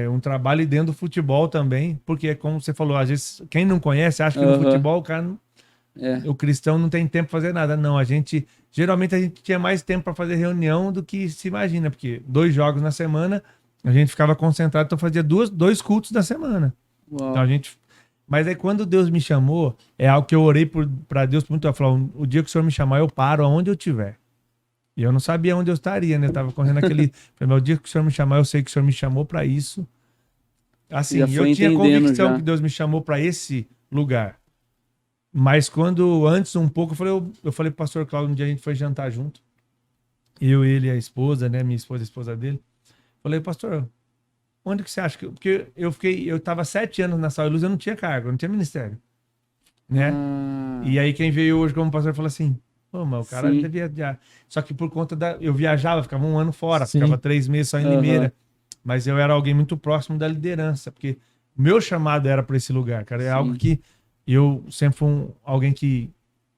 um trabalho e dentro do futebol também, porque, como você falou, às vezes, quem não conhece, acha que no futebol o cara, o cristão não tem tempo para fazer nada. Não, geralmente a gente tinha mais tempo para fazer reunião do que se imagina, porque 2 jogos na semana, a gente ficava concentrado, então fazia 2 cultos da semana. Uau. Então mas aí quando Deus me chamou, é algo que eu orei para Deus muito, eu falei, o dia que o Senhor me chamar, eu paro aonde eu estiver. E eu não sabia onde eu estaria, né? Eu tava correndo falei, mas o dia que o Senhor me chamar, eu sei que o Senhor me chamou para isso. Assim, eu tinha convicção que Deus me chamou para esse lugar. Mas antes um pouco, eu falei pro pastor Cláudio, um dia a gente foi jantar junto. Eu, ele e a esposa, né? Minha esposa, a esposa dele. Falei, pastor, onde que você acha que... Porque eu tava 7 anos na Sal e Luz, eu não tinha cargo, eu não tinha ministério. Né? E aí quem veio hoje como pastor falou assim, pô, mas o cara devia viajar. Só que por conta eu viajava, ficava 1 ano fora, ficava 3 meses só em Limeira. Mas eu era alguém muito próximo da liderança, porque meu chamado era para esse lugar, cara. É algo que eu sempre fui alguém que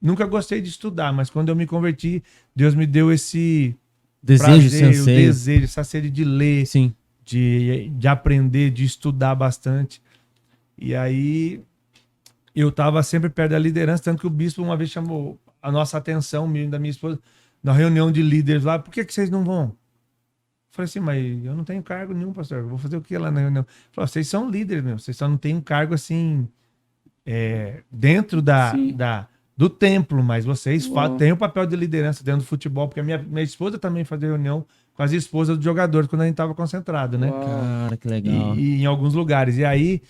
nunca gostei de estudar, mas quando eu me converti, Deus me deu esse desejo, essa sede de ler, de aprender, de estudar bastante. E aí eu estava sempre perto da liderança, tanto que o bispo uma vez chamou a nossa atenção, da minha esposa, na reunião de líderes lá, por que vocês não vão? Eu falei assim, mas eu não tenho cargo nenhum, pastor, eu vou fazer o que lá na reunião? Ele falou, vocês são líderes, meu, vocês só não têm um cargo assim, dentro do templo, mas vocês têm o papel de liderança dentro do futebol, porque a minha esposa também fazia reunião com as esposas dos jogadores quando a gente estava concentrado, né? Cara, que legal. E em alguns lugares. E aí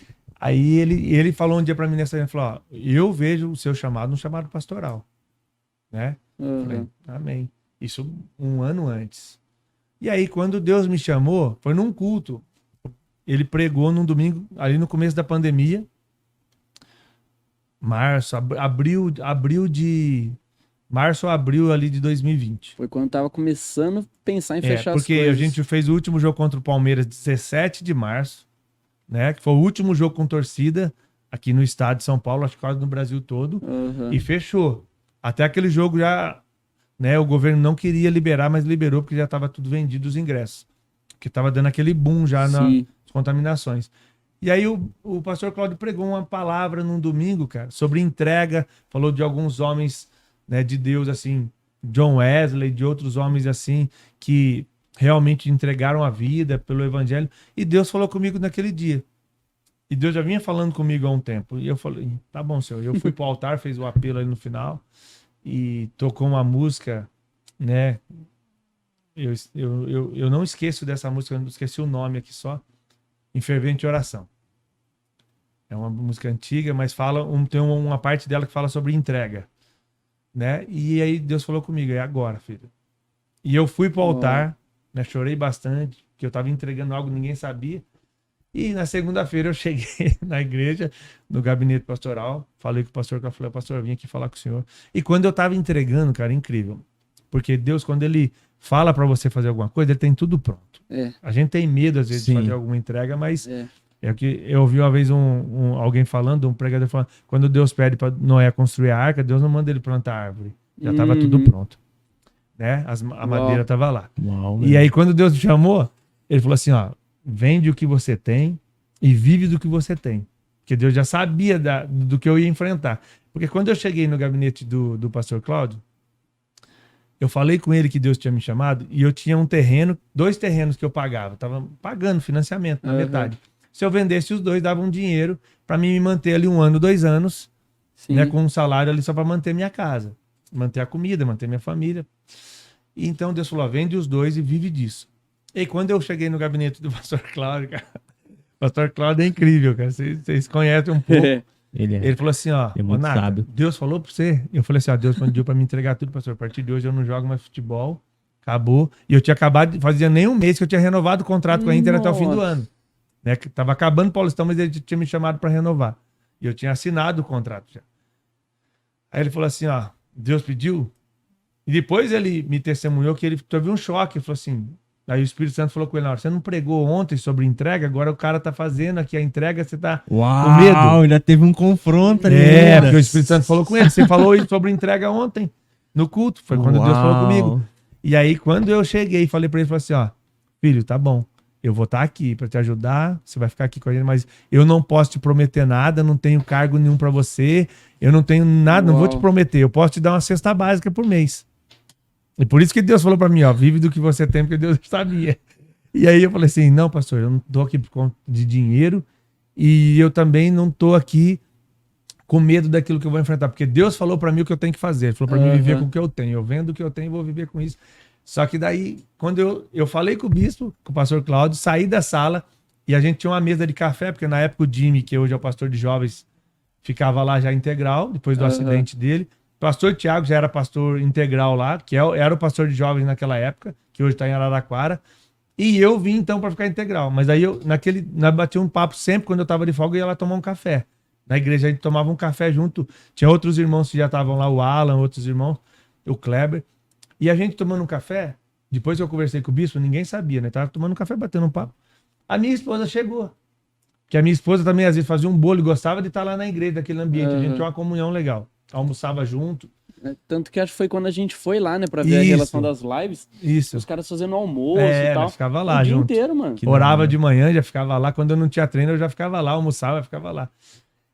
ele falou um dia para mim nessa reunião, falou, eu vejo o seu chamado um chamado pastoral, né? Falei, amém. Isso 1 ano antes. E aí, quando Deus me chamou, foi num culto. Ele pregou num domingo, ali no começo da pandemia. Março, abril ali de 2020. Foi quando tava começando a pensar em fechar as coisas. Porque a gente fez o último jogo contra o Palmeiras 17 de março, né? Que foi o último jogo com torcida aqui no estado de São Paulo, acho que quase no Brasil todo. E fechou. Até aquele jogo já, né? O governo não queria liberar, mas liberou porque já estava tudo vendido os ingressos. Porque estava dando aquele boom já nas contaminações. E aí o pastor Cláudio pregou uma palavra num domingo, cara, sobre entrega, falou de alguns homens, né, de Deus, assim, John Wesley, de outros homens assim, que realmente entregaram a vida pelo evangelho. E Deus falou comigo naquele dia. E Deus já vinha falando comigo há um tempo. E eu falei, tá bom, Senhor. Eu fui pro altar, fez o apelo ali no final e tocou uma música, né? Eu não esqueço dessa música, eu não esqueci o nome aqui só. Em Fervente Oração. É uma música antiga, mas tem uma parte dela que fala sobre entrega, né? E aí Deus falou comigo, é agora, filho. E eu fui pro altar, né? Chorei bastante, porque eu tava entregando algo que ninguém sabia. E na segunda-feira eu cheguei na igreja, no gabinete pastoral, falei com o pastor, que eu falei, pastor, eu vim aqui falar com o senhor. E quando eu tava entregando, cara, incrível. Porque Deus, quando ele fala para você fazer alguma coisa, ele tem tudo pronto. A gente tem medo, às vezes, de fazer alguma entrega, mas é que eu ouvi uma vez alguém falando, um pregador falando, quando Deus pede para Noé construir a arca, Deus não manda ele plantar a árvore. Já estava tudo pronto. Né? A madeira estava lá. E aí, quando Deus me chamou, ele falou assim, ó, vende o que você tem e vive do que você tem. Porque Deus já sabia do que eu ia enfrentar. Porque quando eu cheguei no gabinete do pastor Cláudio, eu falei com ele que Deus tinha me chamado e eu tinha 2 terrenos que eu pagava. Tava pagando financiamento na metade. Se eu vendesse os dois, dava um dinheiro para mim me manter ali 1 ano, 2 anos, Sim. né, com um salário ali só para manter minha casa, manter a comida, manter minha família. E então Deus falou, ó, vende os dois e vive disso. E quando eu cheguei no gabinete do pastor Cláudio, cara, o pastor Cláudio é incrível, cara, vocês conhecem um pouco. Ele falou assim, ó, é muito Nata, sábio. Deus falou pra você? Eu falei assim, ó, Deus pediu pra me entregar tudo, pastor. A partir de hoje eu não jogo mais futebol, acabou. E eu tinha acabado, fazia nem um mês que eu tinha renovado o contrato com a Inter até o fim do ano. Né? Que tava acabando o Paulistão, mas ele tinha me chamado pra renovar. E eu tinha assinado o contrato já. Aí ele falou assim, ó, Deus pediu. E depois ele me testemunhou que ele teve um choque. Ele falou assim, aí o Espírito Santo falou com ele, você não pregou ontem sobre entrega, agora o cara tá fazendo aqui a entrega, você tá com medo. Ainda teve um confronto ali. Porque o Espírito Santo falou com ele. Você falou isso sobre entrega ontem, no culto. Foi quando Deus falou comigo. E aí, quando eu cheguei, falei pra ele, falei assim, ó, filho, tá bom, eu vou estar aqui pra te ajudar, você vai ficar aqui com a gente, mas eu não posso te prometer nada, não tenho cargo nenhum pra você, eu não tenho nada, não vou te prometer, eu posso te dar uma cesta básica por mês. E por isso que Deus falou pra mim, ó, vive do que você tem, porque Deus sabia. E aí eu falei assim, não, pastor, eu não tô aqui por conta de dinheiro e eu também não tô aqui com medo daquilo que eu vou enfrentar, porque Deus falou pra mim o que eu tenho que fazer, ele falou pra mim viver com o que eu tenho, eu vendo o que eu tenho e vou viver com isso. Só que daí, quando eu falei com o bispo, com o pastor Cláudio, saí da sala e a gente tinha uma mesa de café, porque na época o Jimmy, que hoje é o pastor de jovens, ficava lá já integral, depois do acidente dele. O pastor Tiago já era pastor integral lá, que era o pastor de jovens naquela época, que hoje está em Araraquara. E eu vim então para ficar integral. Mas aí nós bati um papo sempre, quando eu estava de folga, eu ia lá tomar um café. Na igreja a gente tomava um café junto. Tinha outros irmãos que já estavam lá, o Alan, outros irmãos, o Kleber. E a gente tomando um café, depois que eu conversei com o bispo, ninguém sabia, né? Tava tomando um café, batendo um papo. A minha esposa chegou. Que a minha esposa também, às vezes, fazia um bolo e gostava de estar lá na igreja, daquele ambiente. A gente tinha uma comunhão legal. Almoçava junto. Tanto que acho que foi quando a gente foi lá, né, pra ver a relação das lives. Isso. Os caras fazendo almoço e tal. Ficava lá o junto. dia inteiro, mano. Orava de manhã, já ficava lá. Quando eu não tinha treino, eu já ficava lá. Almoçava, ficava lá.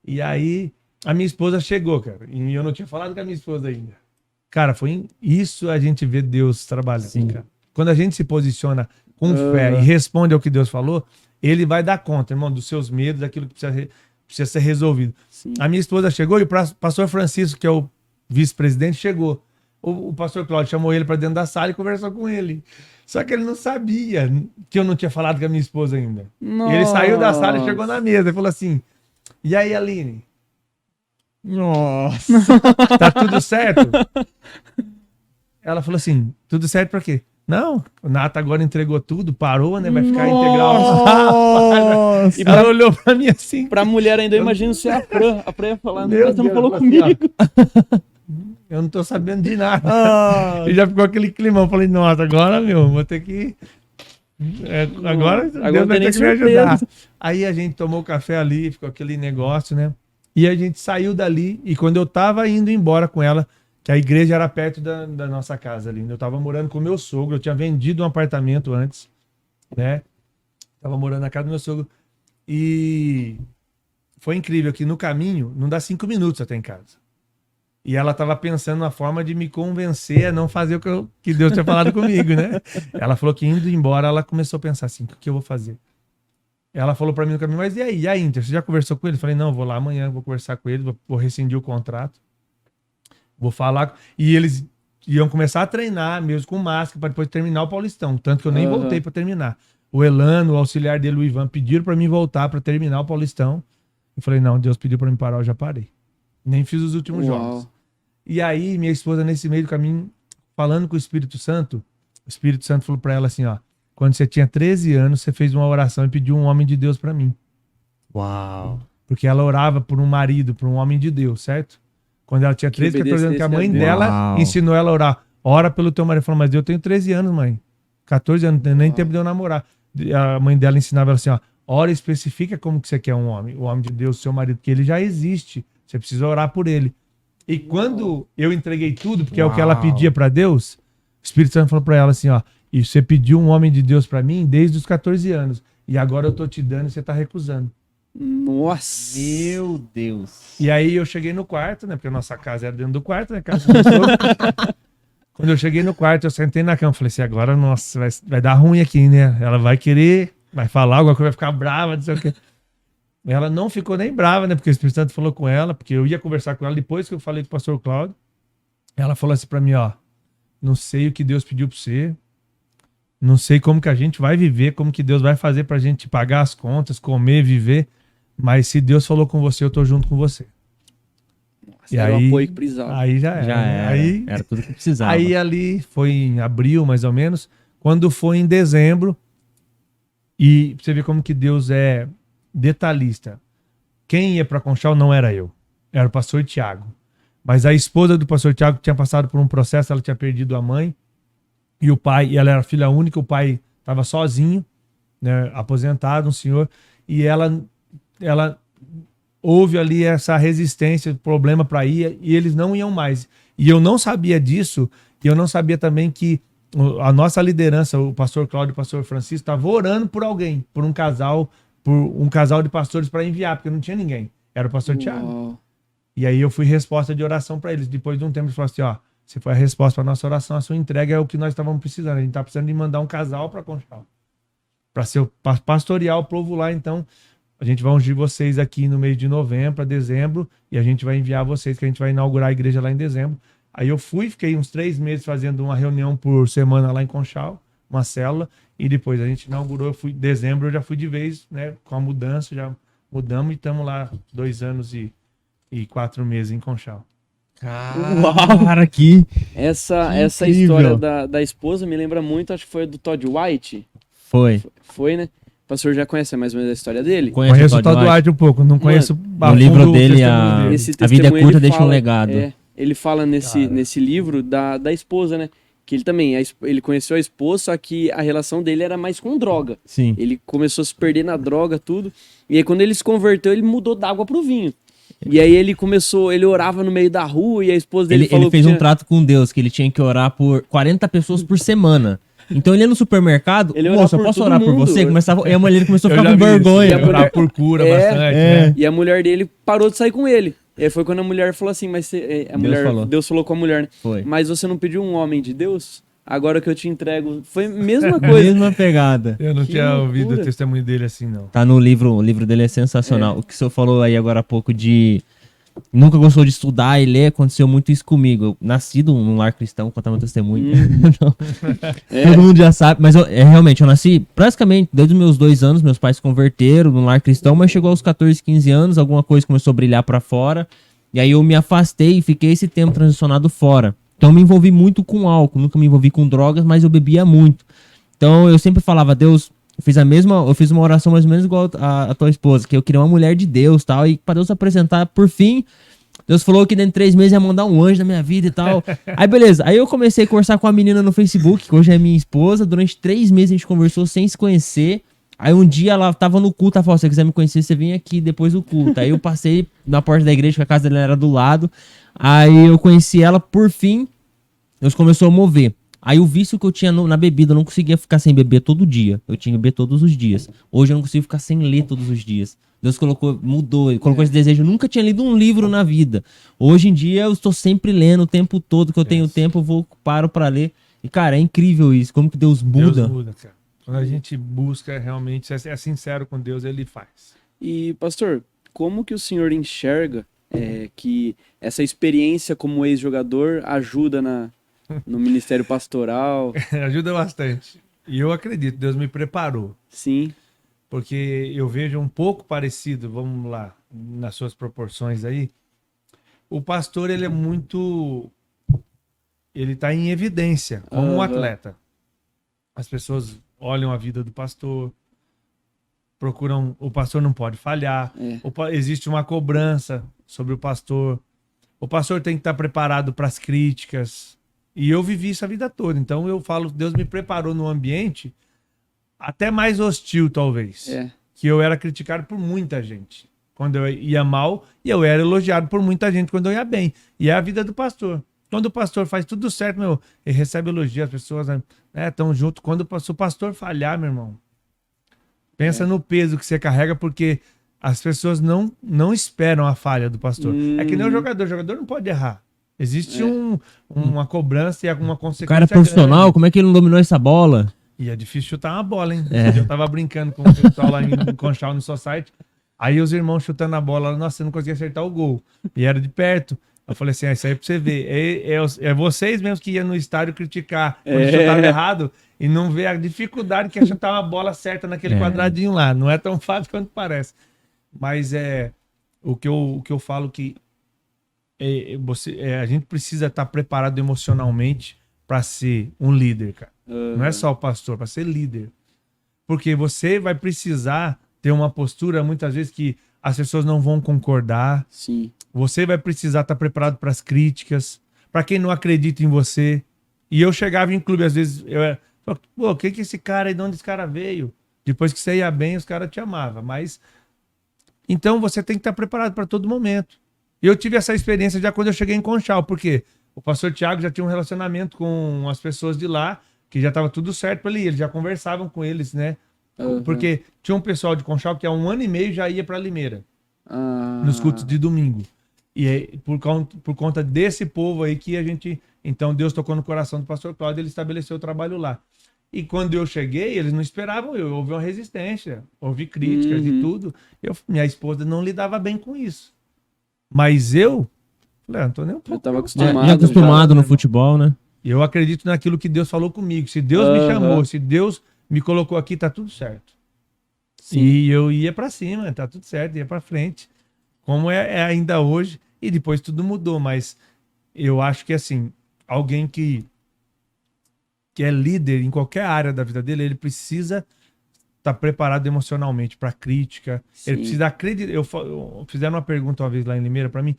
E aí, a minha esposa chegou, cara. E eu não tinha falado com a minha esposa ainda. Cara, foi isso a gente vê Deus trabalhando. Sim. Cara. Quando a gente se posiciona com fé e responde ao que Deus falou, ele vai dar conta, irmão, dos seus medos, daquilo que precisa ser resolvido. Sim. A minha esposa chegou e o pastor Francisco, que é o vice-presidente, chegou. O pastor Cláudio chamou ele para dentro da sala e conversou com ele. Só que ele não sabia que eu não tinha falado com a minha esposa ainda. Nossa. Ele saiu da sala e chegou na mesa e falou assim, e aí, Aline? Nossa! Tá tudo certo? Ela falou assim, tudo certo pra quê? Não, o Nata agora entregou tudo, parou, né? Vai ficar integral. E ela olhou pra mim assim. Pra mulher ainda, eu imagino ser a Fran. A Fran ia falar, Meu você não Deus, falou assim, comigo. Eu não tô sabendo de nada. E já ficou aquele climão. Eu falei, nossa, agora, meu, vou ter que... agora Deus vai ter que me ajudar. Aí a gente tomou café ali, ficou aquele negócio, né? E a gente saiu dali, e quando eu tava indo embora com ela, que a igreja era perto da nossa casa ali, eu tava morando com o meu sogro, eu tinha vendido um apartamento antes, né? Tava morando na casa do meu sogro. E foi incrível que no caminho, não dá 5 minutos até em casa. E ela tava pensando na forma de me convencer a não fazer o que Deus tinha falado comigo, né? Ela falou que indo embora, ela começou a pensar assim, o que eu vou fazer? Ela falou pra mim no caminho, mas e aí? E a Inter? Você já conversou com ele? Eu falei, não, vou lá amanhã, vou conversar com ele, vou rescindir o contrato. Vou falar. E eles iam começar a treinar mesmo com máscara para depois terminar o Paulistão. Tanto que eu nem voltei para terminar. O Elano, o auxiliar dele, o Ivan, pediram para mim voltar para terminar o Paulistão. Eu falei, não, Deus pediu para mim parar, eu já parei. Nem fiz os últimos jogos. E aí, minha esposa, nesse meio do caminho, falando com o Espírito Santo falou para ela assim, ó, quando você tinha 13 anos, você fez uma oração e pediu um homem de Deus para mim. Uau! Porque ela orava por um marido, por um homem de Deus, certo? Quando ela tinha 13, 14 anos, que a mãe dela ensinou ela a orar. Ora pelo teu marido. Falou, mas eu tenho 13 anos, mãe. 14 anos, nem tempo de eu namorar. A mãe dela ensinava ela assim, ó, ora e especifica como que você quer um homem. O homem de Deus, seu marido, que ele já existe. Você precisa orar por ele. E quando eu entreguei tudo, porque é o que ela pedia para Deus, o Espírito Santo falou para ela assim, ó, e você pediu um homem de Deus para mim desde os 14 anos. E agora eu tô te dando e você tá recusando. Nossa! Meu Deus! E aí eu cheguei no quarto, né? Porque a nossa casa era dentro do quarto, né? Casa do meu sogro. Quando eu cheguei no quarto, eu sentei na cama. Falei assim, agora, nossa, vai dar ruim aqui, né? Ela vai querer, vai falar alguma coisa, vai ficar brava, não sei o quê. Ela não ficou nem brava, né? Porque o Espírito Santo falou com ela, porque eu ia conversar com ela depois que eu falei com o pastor Cláudio. Ela falou assim pra mim, ó, não sei o que Deus pediu pra você, não sei como que a gente vai viver, como que Deus vai fazer pra gente pagar as contas, comer, viver, mas se Deus falou com você, eu tô junto com você. Nossa, era o apoio que precisava. Aí já era. Já era. Aí, Era tudo que precisava. aí ali foi em abril, mais ou menos, quando foi em dezembro, e você vê como que Deus é detalhista. Quem ia para Conchal não era eu, era o pastor Tiago. Mas a esposa do pastor Tiago tinha passado por um processo, ela tinha perdido a mãe e o pai, e ela era filha única, o pai estava sozinho, né, aposentado, um senhor, e ela houve ali essa resistência, problema para ir, e eles não iam mais. E eu não sabia disso, e eu não sabia também que a nossa liderança, o pastor Cláudio e o pastor Francisco, estavam orando por alguém, por um casal de pastores para enviar, porque não tinha ninguém. Era o pastor Tiago. E aí eu fui resposta de oração para eles. Depois de um tempo, eles falaram assim, ó, você foi a resposta para nossa oração, a sua entrega é o que nós estávamos precisando. A gente está precisando de mandar um casal para Conchal, para ser pastorear o povo lá. Então, a gente vai ungir vocês aqui no mês de novembro para dezembro e a gente vai enviar vocês, que a gente vai inaugurar a igreja lá em dezembro. Aí eu fiquei uns 3 meses fazendo uma reunião por semana lá em Conchal, uma célula, e depois a gente inaugurou, dezembro eu já fui de vez, né, com a mudança, já mudamos e estamos lá 2 anos e 4 meses em Conchal. Cara, que Essa incrível. história da esposa me lembra muito, acho que foi a do Todd White. Foi, né? O pastor já conhece mais ou menos a história dele? Conheço o Todd White um pouco, não conheço No livro dele, a vida é curta, ele deixa um fala- legado. Ele fala nesse livro da esposa, né? Que ele também, ele conheceu a esposa, só que a relação dele era mais com droga. Sim. Ele começou a se perder na droga, tudo. E aí quando ele se converteu, ele mudou da água pro vinho. E aí ele orava no meio da rua e a esposa dele falou Ele fez que um trato com Deus, que ele tinha que orar por 40 pessoas por semana. Então ele ia no supermercado, Ele orava moça, por posso todo orar por mundo. você? E a mulher começou a Eu ficar já com vi isso, vergonha. E a orar por cura É, bastante, né? E a mulher dele parou de sair com ele. E aí foi quando a mulher falou assim, mas Deus falou com a mulher, né? Foi. Mas você não pediu um homem de Deus? Agora que eu te entrego. Foi a mesma coisa. Mesma pegada. Eu não Que tinha loucura. ouvido o testemunho dele assim, não. Tá no livro, o livro dele é sensacional. O que o senhor falou aí agora há pouco de nunca gostou de estudar e ler, aconteceu muito isso comigo. Eu nasci num lar cristão, vou contar meu testemunho. Não. Todo mundo já sabe, mas realmente eu nasci praticamente desde os meus 2 anos, meus pais se converteram num lar cristão, mas chegou aos 14, 15 anos, alguma coisa começou a brilhar pra fora, e aí eu me afastei e fiquei esse tempo transicionado fora. Então eu me envolvi muito com álcool, nunca me envolvi com drogas, mas eu bebia muito. Então eu sempre falava, Deus, eu fiz uma oração mais ou menos igual a tua esposa, que eu queria uma mulher de Deus, tal, e para Deus se apresentar, por fim, Deus falou que dentro de 3 meses ia mandar um anjo na minha vida e tal. Aí beleza, aí eu comecei a conversar com a menina no Facebook, que hoje é minha esposa, durante 3 meses a gente conversou sem se conhecer. Aí um dia ela tava no culto, ela falou, se você quiser me conhecer, você vem aqui depois do culto. Aí eu passei na porta da igreja, que a casa dela era do lado, aí eu conheci ela, por fim, Deus começou a mover. Aí o vício que eu tinha na bebida, eu não conseguia ficar sem beber todo dia. Eu tinha que beber todos os dias. Hoje eu não consigo ficar sem ler todos os dias. Deus mudou, colocou esse desejo. Eu nunca tinha lido um livro na vida. Hoje em dia eu estou sempre lendo o tempo todo, que eu tenho tempo, eu paro pra ler. E cara, é incrível isso, como que Deus muda. Deus muda, cara. Quando a gente busca realmente, é sincero com Deus, ele faz. E, pastor, como que o senhor enxerga que essa experiência como ex-jogador ajuda no ministério pastoral? Ajuda bastante. E eu acredito, Deus me preparou. Sim. Porque eu vejo um pouco parecido, vamos lá, nas suas proporções aí. O pastor, ele é muito... Ele está em evidência, como um atleta. As pessoas olham a vida do pastor, procuram... O pastor não pode falhar. Existe uma cobrança sobre o pastor. O pastor tem que estar preparado para as críticas. E eu vivi isso a vida toda. Então eu falo, Deus me preparou num ambiente até mais hostil, talvez. Que eu era criticado por muita gente quando eu ia mal, e eu era elogiado por muita gente quando eu ia bem. E é a vida do pastor. Quando o pastor faz tudo certo, ele recebe elogio, as pessoas estão junto. Quando o pastor falhar, meu irmão, pensa no peso que você carrega, porque as pessoas não esperam a falha do pastor. É que nem o jogador não pode errar. Existe uma cobrança e alguma consequência. O cara é profissional, grande. como é que ele não dominou essa bola? E é difícil chutar uma bola, hein? Eu tava brincando com o pessoal lá em Conchal, no Society. Aí os irmãos chutando a bola, nossa, eu não conseguia acertar o gol. E era de perto. Eu falei assim, isso aí é pra você ver. É vocês mesmos que iam no estádio criticar quando chutava errado e não ver a dificuldade que é chutar uma bola certa naquele quadradinho lá. Não é tão fácil quanto parece. Mas o que eu falo que a gente precisa estar preparado emocionalmente para ser um líder, cara. Não é só o pastor, para ser líder. Porque você vai precisar ter uma postura, muitas vezes, que as pessoas não vão concordar. Sim. Você vai precisar estar preparado para as críticas, para quem não acredita em você. E eu chegava em clube, às vezes, pô, o que esse cara aí, de onde esse cara veio? Depois que você ia bem, os caras te amavam. Mas, então, você tem que estar preparado para todo momento. E eu tive essa experiência já quando eu cheguei em Conchal, porque o pastor Tiago já tinha um relacionamento com as pessoas de lá, que já estava tudo certo para ele. Eles já conversavam com eles, né? Porque tinha um pessoal de Conchal que há 1 ano e meio já ia para Limeira, nos cultos de domingo. E aí, por conta desse povo aí que a gente... Então Deus tocou no coração do pastor Cláudio, ele estabeleceu o trabalho lá. E quando eu cheguei, eles não esperavam eu. Houve uma resistência, houve críticas e tudo. Minha esposa não lidava bem com isso. Mas eu falei, não tô nem um pouco. Eu tava acostumado. Já acostumado já, no futebol, né? E eu acredito naquilo que Deus falou comigo. Se Deus me chamou, se Deus me colocou aqui, tá tudo certo. Sim. E eu ia pra cima, tá tudo certo, ia pra frente. Como é ainda hoje. E depois tudo mudou, mas eu acho que assim, alguém que é líder em qualquer área da vida dele, ele precisa estar preparado emocionalmente para crítica. Sim. Ele precisa acreditar. Fizeram uma pergunta uma vez lá em Limeira para mim.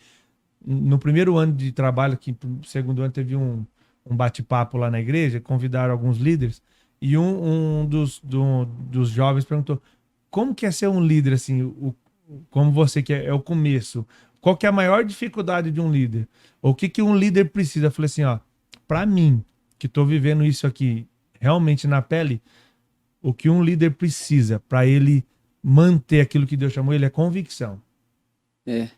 No primeiro ano de trabalho, que no segundo ano teve um bate-papo lá na igreja, convidaram alguns líderes, e um dos jovens perguntou: como que é ser um líder assim, como você que é o começo? Qual que é a maior dificuldade de um líder? Ou o que um líder precisa? Eu falei assim, para mim, que estou vivendo isso aqui realmente na pele, o que um líder precisa para ele manter aquilo que Deus chamou ele é convicção.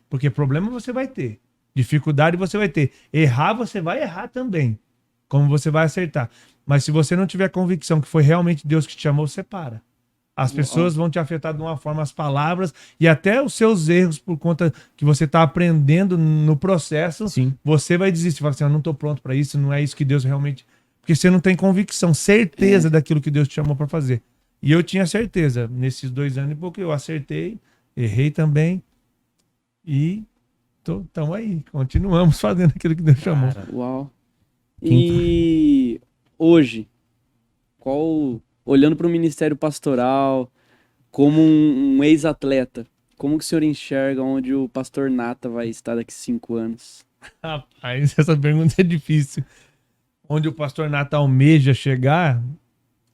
Porque problema você vai ter, dificuldade você vai ter, errar você vai errar também, como você vai acertar. Mas se você não tiver convicção que foi realmente Deus que te chamou, você para. As pessoas vão te afetar de uma forma, as palavras e até os seus erros, por conta que você está aprendendo no processo. Sim. Você vai desistir, fala assim, eu não estou pronto para isso, não é isso que Deus realmente... Porque você não tem convicção, certeza daquilo que Deus te chamou para fazer. E eu tinha certeza, nesses 2 anos e pouco, eu acertei, errei também e estamos aí, continuamos fazendo aquilo que Deus chamou. Uau! E hoje, olhando para o ministério pastoral, como um ex-atleta, como que o senhor enxerga onde o pastor Nata vai estar daqui 5 anos? Rapaz, essa pergunta é difícil. Onde o pastor Nata almeja chegar,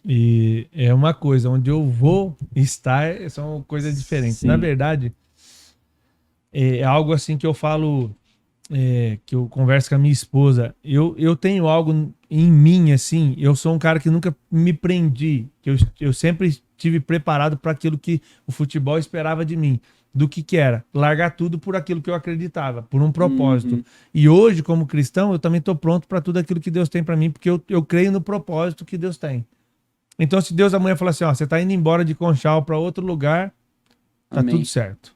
e é uma coisa, onde eu vou estar são coisas diferentes. Sim. Na verdade, é algo assim que eu falo, que eu converso com a minha esposa. Eu tenho algo em mim, assim, eu sou um cara que nunca me prendi, que eu sempre estive preparado para aquilo que o futebol esperava de mim. Do que era? Largar tudo por aquilo que eu acreditava, por um propósito. E hoje, como cristão, eu também estou pronto para tudo aquilo que Deus tem para mim, porque eu creio no propósito que Deus tem. Então, se Deus amanhã falar assim, você está indo embora de Conchal para outro lugar, tá tudo certo.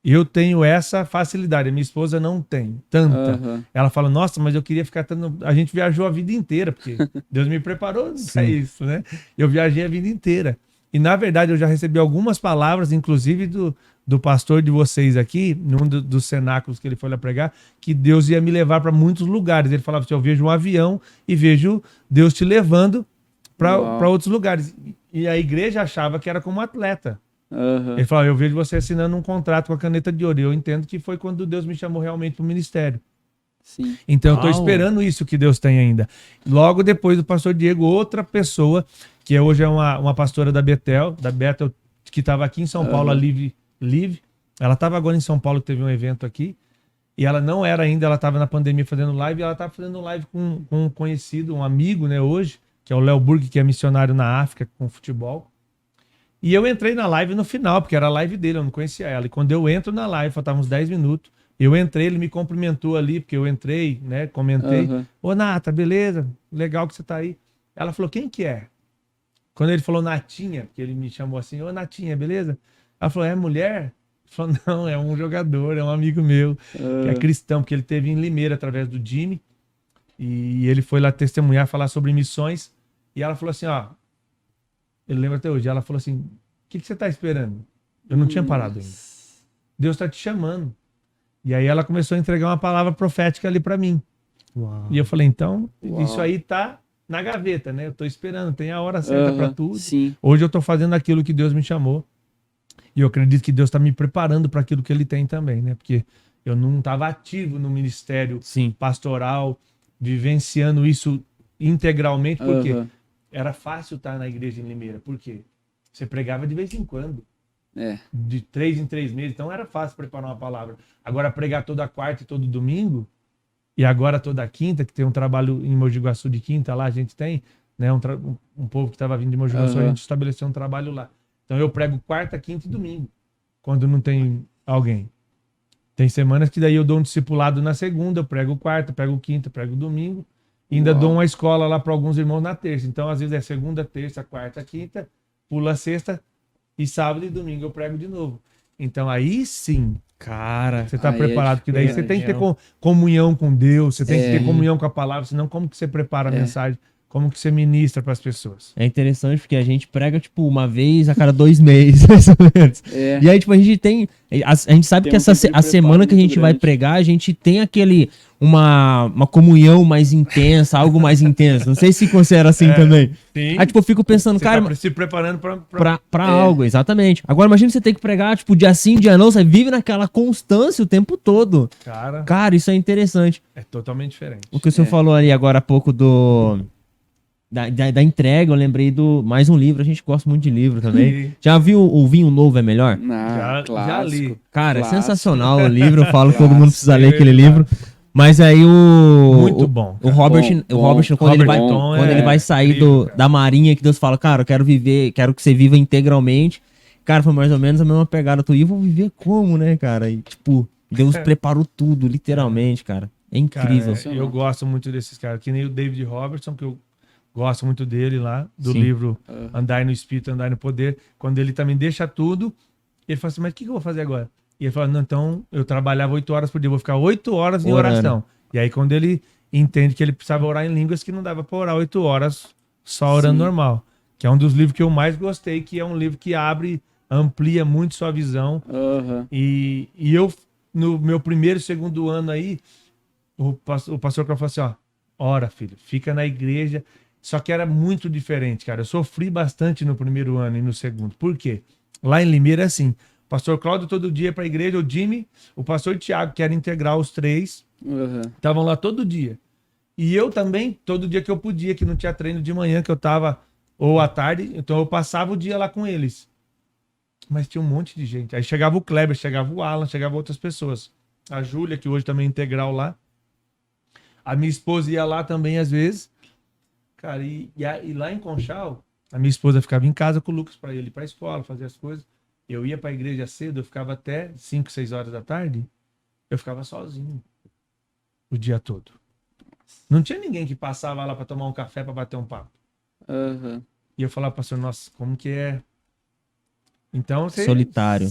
Eu tenho essa facilidade, a minha esposa não tem tanta. Ela fala, nossa, mas eu queria ficar tanto... A gente viajou a vida inteira, porque Deus me preparou para isso, né? Eu viajei a vida inteira. E, na verdade, eu já recebi algumas palavras, inclusive do pastor de vocês aqui, num dos cenáculos que ele foi lá pregar, que Deus ia me levar para muitos lugares. Ele falava assim, eu vejo um avião e vejo Deus te levando para outros lugares. E a igreja achava que era como atleta. Ele falou, eu vejo você assinando um contrato com a caneta de ouro. E eu entendo que foi quando Deus me chamou realmente para o ministério. Sim. Então eu estou esperando isso que Deus tem ainda. Logo depois do pastor Diego, outra pessoa, que hoje é uma pastora da Bethel, que estava aqui em São Paulo, a Liv. Ela estava agora em São Paulo, que teve um evento aqui. E ela não era ainda, ela estava na pandemia fazendo live. E ela estava fazendo live com um conhecido, um amigo, né, hoje, que é o Léo Burg, que é missionário na África com futebol. E eu entrei na live no final, porque era a live dele, eu não conhecia ela. E quando eu entro na live, faltavam uns 10 minutos, eu entrei, ele me cumprimentou ali, porque eu entrei, né, comentei. Ô, Nata, beleza? Legal que você tá aí. Ela falou, quem que é? Quando ele falou Natinha, porque ele me chamou assim, ô, Natinha, beleza? Ela falou, é mulher? Ele falou, não, é um jogador, é um amigo meu, que é cristão, porque ele teve em Limeira através do Jimmy, e ele foi lá testemunhar, falar sobre missões, e ela falou assim, ó, ele lembra até hoje, ela falou assim, o que você tá esperando? Eu não tinha parado ainda. Deus tá te chamando. E aí ela começou a entregar uma palavra profética ali pra mim. Uau. E eu falei, então, Uau. isso aí tá na gaveta, né? Eu tô esperando, tem a hora certa pra tudo. Sim. Hoje eu tô fazendo aquilo que Deus me chamou. E eu acredito que Deus tá me preparando para aquilo que ele tem também, né? Porque eu não estava ativo no ministério Sim. pastoral, vivenciando isso integralmente, porque Aham. era fácil estar na igreja em Limeira. Por quê? Você pregava de vez em quando. É. De 3 em 3 meses, então era fácil preparar uma palavra. Agora pregar toda quarta e todo domingo, e agora toda quinta, que tem um trabalho em Mogi Guaçu de quinta, lá a gente tem, né, um povo que estava vindo de Mogi Guaçu, a gente estabeleceu um trabalho lá. Então eu prego quarta, quinta e domingo, quando não tem alguém. Tem semanas que daí eu dou um discipulado na segunda, eu prego quarta, prego quinta, prego domingo, e ainda dou uma escola lá para alguns irmãos na terça. Então às vezes é segunda, terça, quarta, quinta, pula sexta, e sábado e domingo eu prego de novo. Então aí sim, Cara, você está aí é preparado, porque daí você diferente. tem que ter comunhão com Deus, você tem que ter comunhão com a palavra, senão como que você prepara a mensagem, como que você ministra para as pessoas? é interessante porque a gente prega, tipo, uma vez a cada 2 meses, mais ou menos. É. E aí, tipo, a gente tem. A gente sabe Tem que um tempo de a semana preparo que a gente muito vai grande. pregar, a gente tem aquele. Uma comunhão mais intensa, algo mais intenso. Não sei se considera assim também. Sim. Aí, tipo, eu fico pensando, Você cara, tá se preparando para pra algo, exatamente. Agora, imagina você ter que pregar, tipo, dia sim, dia não, você vive naquela constância o tempo todo. Cara, Cara, isso é interessante. é totalmente diferente. O que o senhor falou ali agora há pouco da entrega, eu lembrei do mais um livro, a gente gosta muito de livro também. Sim. Já viu o Vinho Novo é Melhor? Já li. Cara, Clássico. é sensacional o livro, eu falo que todo mundo Clássico. precisa ler aquele livro. Mas aí Muito bom, O cara. Robert, Bom, o Robert quando Robert ele vai, Tom quando é ele vai sair incrível, cara. da marinha, que Deus fala, cara, eu quero viver, quero que você viva integralmente. Cara, foi mais ou menos a mesma pegada. E eu vou viver como, né, cara? E, tipo, Deus preparou tudo, literalmente, cara. É Cara, incrível. eu gosto muito desses caras, que nem o David Robertson, que eu gosto muito dele lá, do Sim. livro Andar no Espírito, Andar no Poder, quando ele também deixa tudo, ele fala assim, mas o que eu vou fazer agora? E ele fala, não, então eu trabalhava 8 horas por dia, eu vou ficar 8 horas em Orando. oração. E aí quando ele entende que ele precisava orar em línguas, que não dava para orar 8 horas só orando Sim. normal. Que é um dos livros que eu mais gostei, que é um livro que amplia muito sua visão. Aham. E eu, no meu primeiro, segundo ano aí, o pastor falou assim, ó, ora, filho, fica na igreja. Só que era muito diferente, cara. Eu sofri bastante no primeiro ano e no segundo. Por quê? Lá em Limeira é assim, o pastor Cláudio todo dia para a igreja, o Jimmy, o pastor Tiago, que era integral, os 3, Aham. estavam lá todo dia. E eu também, todo dia que eu podia, que não tinha treino de manhã, que eu tava, ou à tarde, então eu passava o dia lá com eles. Mas tinha um monte de gente. Aí chegava o Kleber, chegava o Alan, chegava outras pessoas. A Júlia, que hoje também é integral lá. A minha esposa ia lá também, às vezes. Cara, e lá em Conchal, a minha esposa ficava em casa com o Lucas para ele ir para a escola, fazer as coisas. Eu ia para a igreja cedo, eu ficava até 5, 6 horas da tarde. Eu ficava sozinho o dia todo. Não tinha ninguém que passava lá para tomar um café, para bater um papo. Aham. E eu falava, pastor, nossa, como que é? Então, você... Solitário.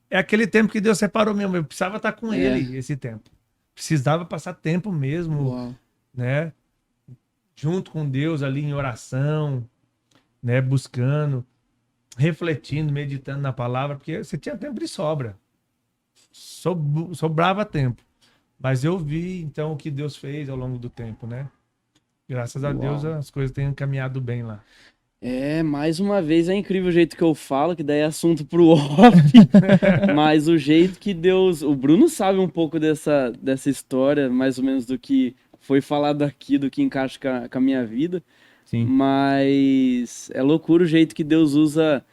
É aquele tempo que Deus separou mesmo. Eu precisava estar com É. ele esse tempo. Precisava passar tempo mesmo, Uau. né? Junto com Deus ali em oração, né? Buscando, refletindo, meditando na palavra, porque você tinha tempo de sobra. Sobrava tempo. Mas eu vi, então, o que Deus fez ao longo do tempo, né? Graças a Uau. Deus as coisas têm caminhado bem lá. É, mais uma vez é incrível o jeito que eu falo, que daí é assunto pro off. Mas o jeito que Deus. O Bruno sabe um pouco dessa história, mais ou menos do que foi falado aqui, do que encaixa com a minha vida. Sim. Mas é loucura o jeito que Deus usa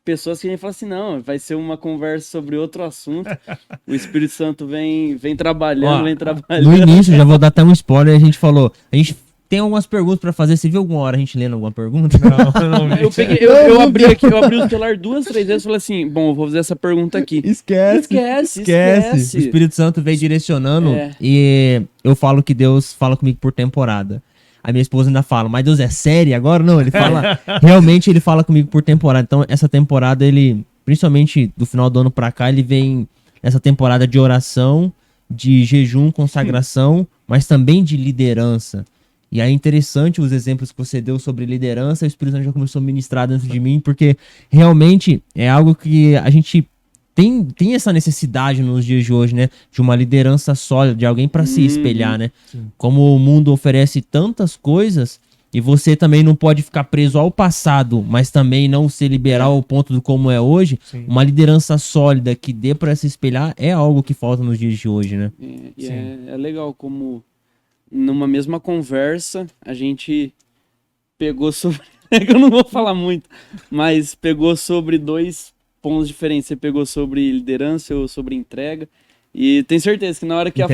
pessoas que a gente fala assim: não, vai ser uma conversa sobre outro assunto. O Espírito Santo vem trabalhando, Ó, vem No trabalhando. início, já vou dar até um spoiler, a gente falou, a gente tem algumas perguntas pra fazer, você viu alguma hora a gente lendo alguma pergunta? Não vi. Eu abri aqui, eu abri o celular 2, 3 vezes e falei assim: bom, eu vou fazer essa pergunta aqui. Esquece. O Espírito Santo veio direcionando É. e eu falo que Deus fala comigo por temporada. A minha esposa ainda fala, mas Deus é sério agora? Não, ele fala, realmente ele fala comigo por temporada. Então essa temporada ele principalmente do final do ano pra cá, ele vem nessa temporada de oração, de jejum, consagração, mas também de liderança. E aí é interessante os exemplos que você deu sobre liderança, o Espírito Santo já começou a ministrar dentro de mim, porque realmente é algo que a gente tem essa necessidade nos dias de hoje, né? De uma liderança sólida, de alguém para se espelhar, né? Sim. Como o mundo oferece tantas coisas, e você também não pode ficar preso ao passado, mas também não se liberar ao ponto do como é hoje, Sim. uma liderança sólida que dê para se espelhar é algo que falta nos dias de hoje, né? E é legal como numa mesma conversa a gente pegou sobre. É que eu não vou falar muito, mas pegou sobre dois pontos diferentes. Você pegou sobre liderança, eu sobre entrega. E tenho certeza que na hora que a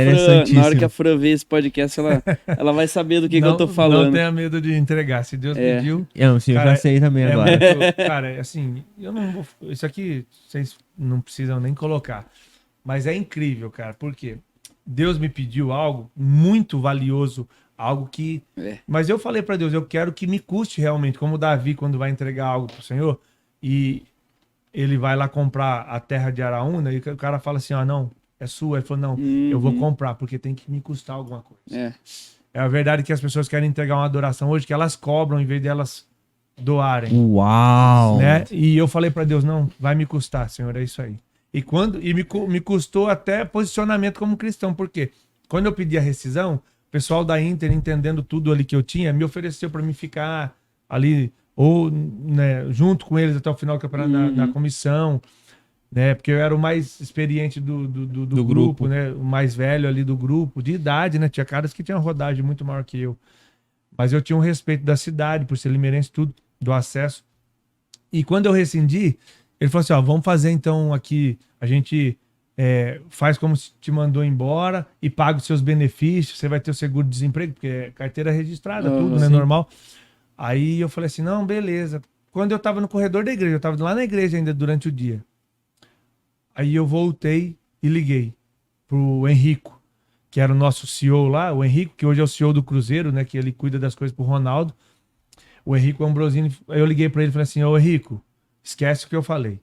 Fran ver esse podcast, ela vai saber do que eu tô falando. Não tenha medo de entregar. Se Deus pediu. Eu já sei também agora. Cara, assim, eu não vou. Isso aqui vocês não precisam nem colocar. Mas é incrível, cara. Por quê? Deus me pediu algo muito valioso, algo que... Mas eu falei para Deus, eu quero que me custe realmente, como o Davi, quando vai entregar algo pro Senhor, e ele vai lá comprar a terra de Araúna, e o cara fala assim, não, é sua. Ele falou, não, eu vou comprar, porque tem que me custar alguma coisa. É a verdade que as pessoas querem entregar uma adoração hoje, que elas cobram em vez de elas doarem. Uau! Né? E eu falei para Deus, não, vai me custar, Senhor, é isso aí. E me custou até posicionamento como cristão, porque quando eu pedi a rescisão, o pessoal da Inter, entendendo tudo ali que eu tinha, me ofereceu para mim ficar ali, ou né, junto com eles até o final do campeonato na comissão, né? Porque eu era o mais experiente do grupo, né? O mais velho ali do grupo, de idade, né? Tinha caras que tinham rodagem muito maior que eu. Mas eu tinha um respeito da cidade, por ser limeirense, tudo, do acesso. E quando eu rescindi, ele falou assim, vamos fazer então aqui, a gente faz como se te mandou embora e paga os seus benefícios, você vai ter o seguro-desemprego, porque é carteira registrada, tudo, né, normal. Aí eu falei assim, não, beleza. Quando eu tava no corredor da igreja, eu tava lá na igreja ainda durante o dia. Aí eu voltei e liguei pro Henrico, que era o nosso CEO lá, o Henrico, que hoje é o CEO do Cruzeiro, né, que ele cuida das coisas pro Ronaldo. O Henrico Ambrosini, aí eu liguei para ele e falei assim, ô Henrico, esquece o que eu falei.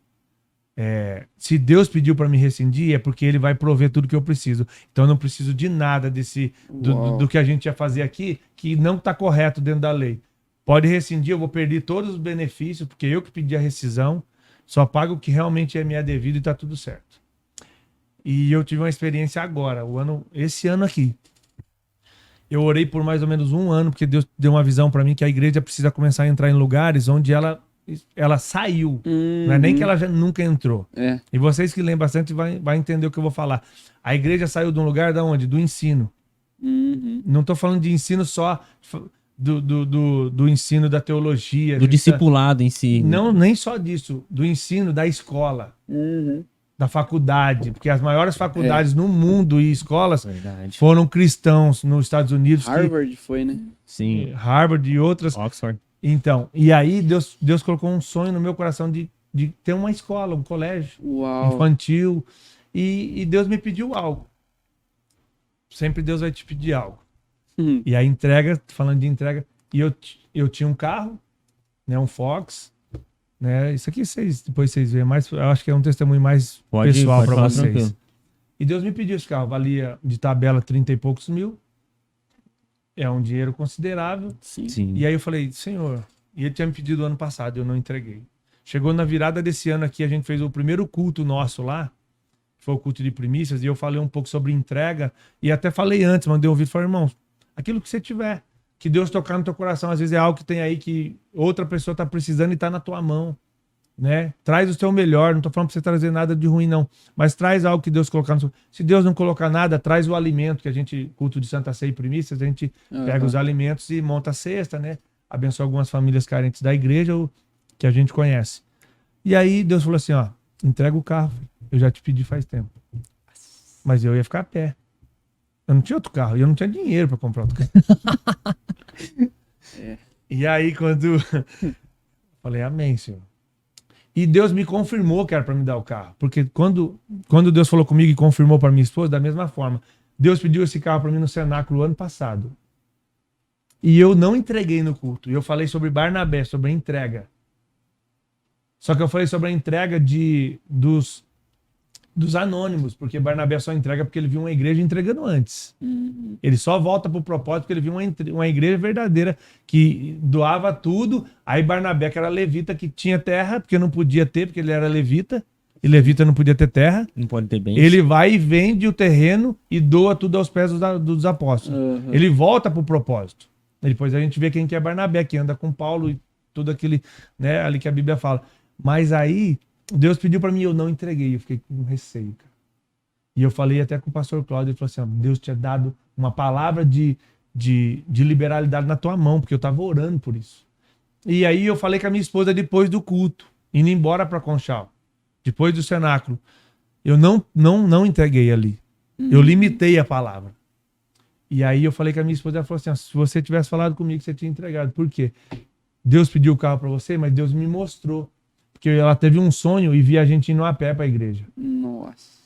Se Deus pediu para me rescindir, é porque ele vai prover tudo que eu preciso. Então eu não preciso de nada do que a gente ia fazer aqui, que não está correto dentro da lei. Pode rescindir, eu vou perder todos os benefícios, porque eu que pedi a rescisão, só pago o que realmente é minha devido e está tudo certo. E eu tive uma experiência agora, esse ano aqui. Eu orei por mais ou menos 1 ano, porque Deus deu uma visão para mim que a igreja precisa começar a entrar em lugares onde ela saiu, não é nem que ela já nunca entrou. E vocês que lêem bastante vai entender o que eu vou falar. A igreja saiu de um lugar da onde? Do ensino. Não estou falando de ensino só do ensino da teologia. Do discipulado em si. Não, nem só disso. Do ensino da escola. Da faculdade, porque as maiores faculdades no mundo e escolas foram cristãos nos Estados Unidos. Harvard foi, né? Sim. Harvard e outras. Oxford. Então, e aí Deus colocou um sonho no meu coração de ter uma escola, um colégio infantil, e Deus me pediu algo. Sempre Deus vai te pedir algo. E a entrega, falando de entrega, e eu tinha um carro, né, um Fox, né, isso aqui depois vocês veem, mas eu acho que é um testemunho mais pessoal para vocês. Tranquilo. E Deus me pediu esse carro, valia de tabela 30 e poucos mil. É um dinheiro considerável. Sim. E aí eu falei, Senhor, e ele tinha me pedido ano passado, eu não entreguei. Chegou na virada desse ano aqui, a gente fez o primeiro culto nosso lá, foi o culto de primícias, e eu falei um pouco sobre entrega, e até falei antes, mandei um vídeo, falei, irmão, aquilo que você tiver, que Deus tocar no teu coração, às vezes é algo que tem aí que outra pessoa tá precisando e tá na tua mão, né? Traz o teu melhor, não tô falando pra você trazer nada de ruim, não, mas traz algo que Deus colocar no seu... Se Deus não colocar nada, traz o alimento, que a gente, culto de Santa Ceia e primícias, a gente pega os alimentos e monta a cesta, né? Abençoa algumas famílias carentes da igreja, que a gente conhece. E aí Deus falou assim, entrega o carro, eu já te pedi faz tempo. Mas eu ia ficar a pé. Eu não tinha outro carro, e eu não tinha dinheiro para comprar outro carro. E aí quando... Falei, amém, Senhor. E Deus me confirmou que era para me dar o carro. Porque quando Deus falou comigo e confirmou para minha esposa, da mesma forma. Deus pediu esse carro para mim no cenáculo ano passado. E eu não entreguei no culto. E eu falei sobre Barnabé, sobre a entrega. Só que eu falei sobre a entrega dos anônimos, porque Barnabé só entrega porque ele viu uma igreja entregando antes. Ele só volta pro propósito porque ele viu uma igreja verdadeira que doava tudo. Aí Barnabé, que era levita, que tinha terra, porque não podia ter, porque ele era levita, e levita não podia ter terra. Não pode ter bem. Ele vai e vende o terreno e doa tudo aos pés dos apóstolos. Ele volta pro propósito. E depois a gente vê quem que é Barnabé, que anda com Paulo e tudo aquele, né, ali que a Bíblia fala. Mas aí Deus pediu para mim e eu não entreguei. Eu fiquei com receio, cara. E eu falei até com o pastor Cláudio, ele falou assim, ó, Deus tinha dado uma palavra de liberalidade na tua mão, porque eu tava orando por isso. E aí eu falei com a minha esposa depois do culto, indo embora para Conchal, depois do cenáculo. Eu não entreguei ali. Eu limitei a palavra. E aí eu falei com a minha esposa, ela falou assim, ó, se você tivesse falado comigo, você tinha entregado. Por quê? Deus pediu o carro para você, mas Deus me mostrou. Porque ela teve um sonho e via a gente indo a pé para a igreja. Nossa.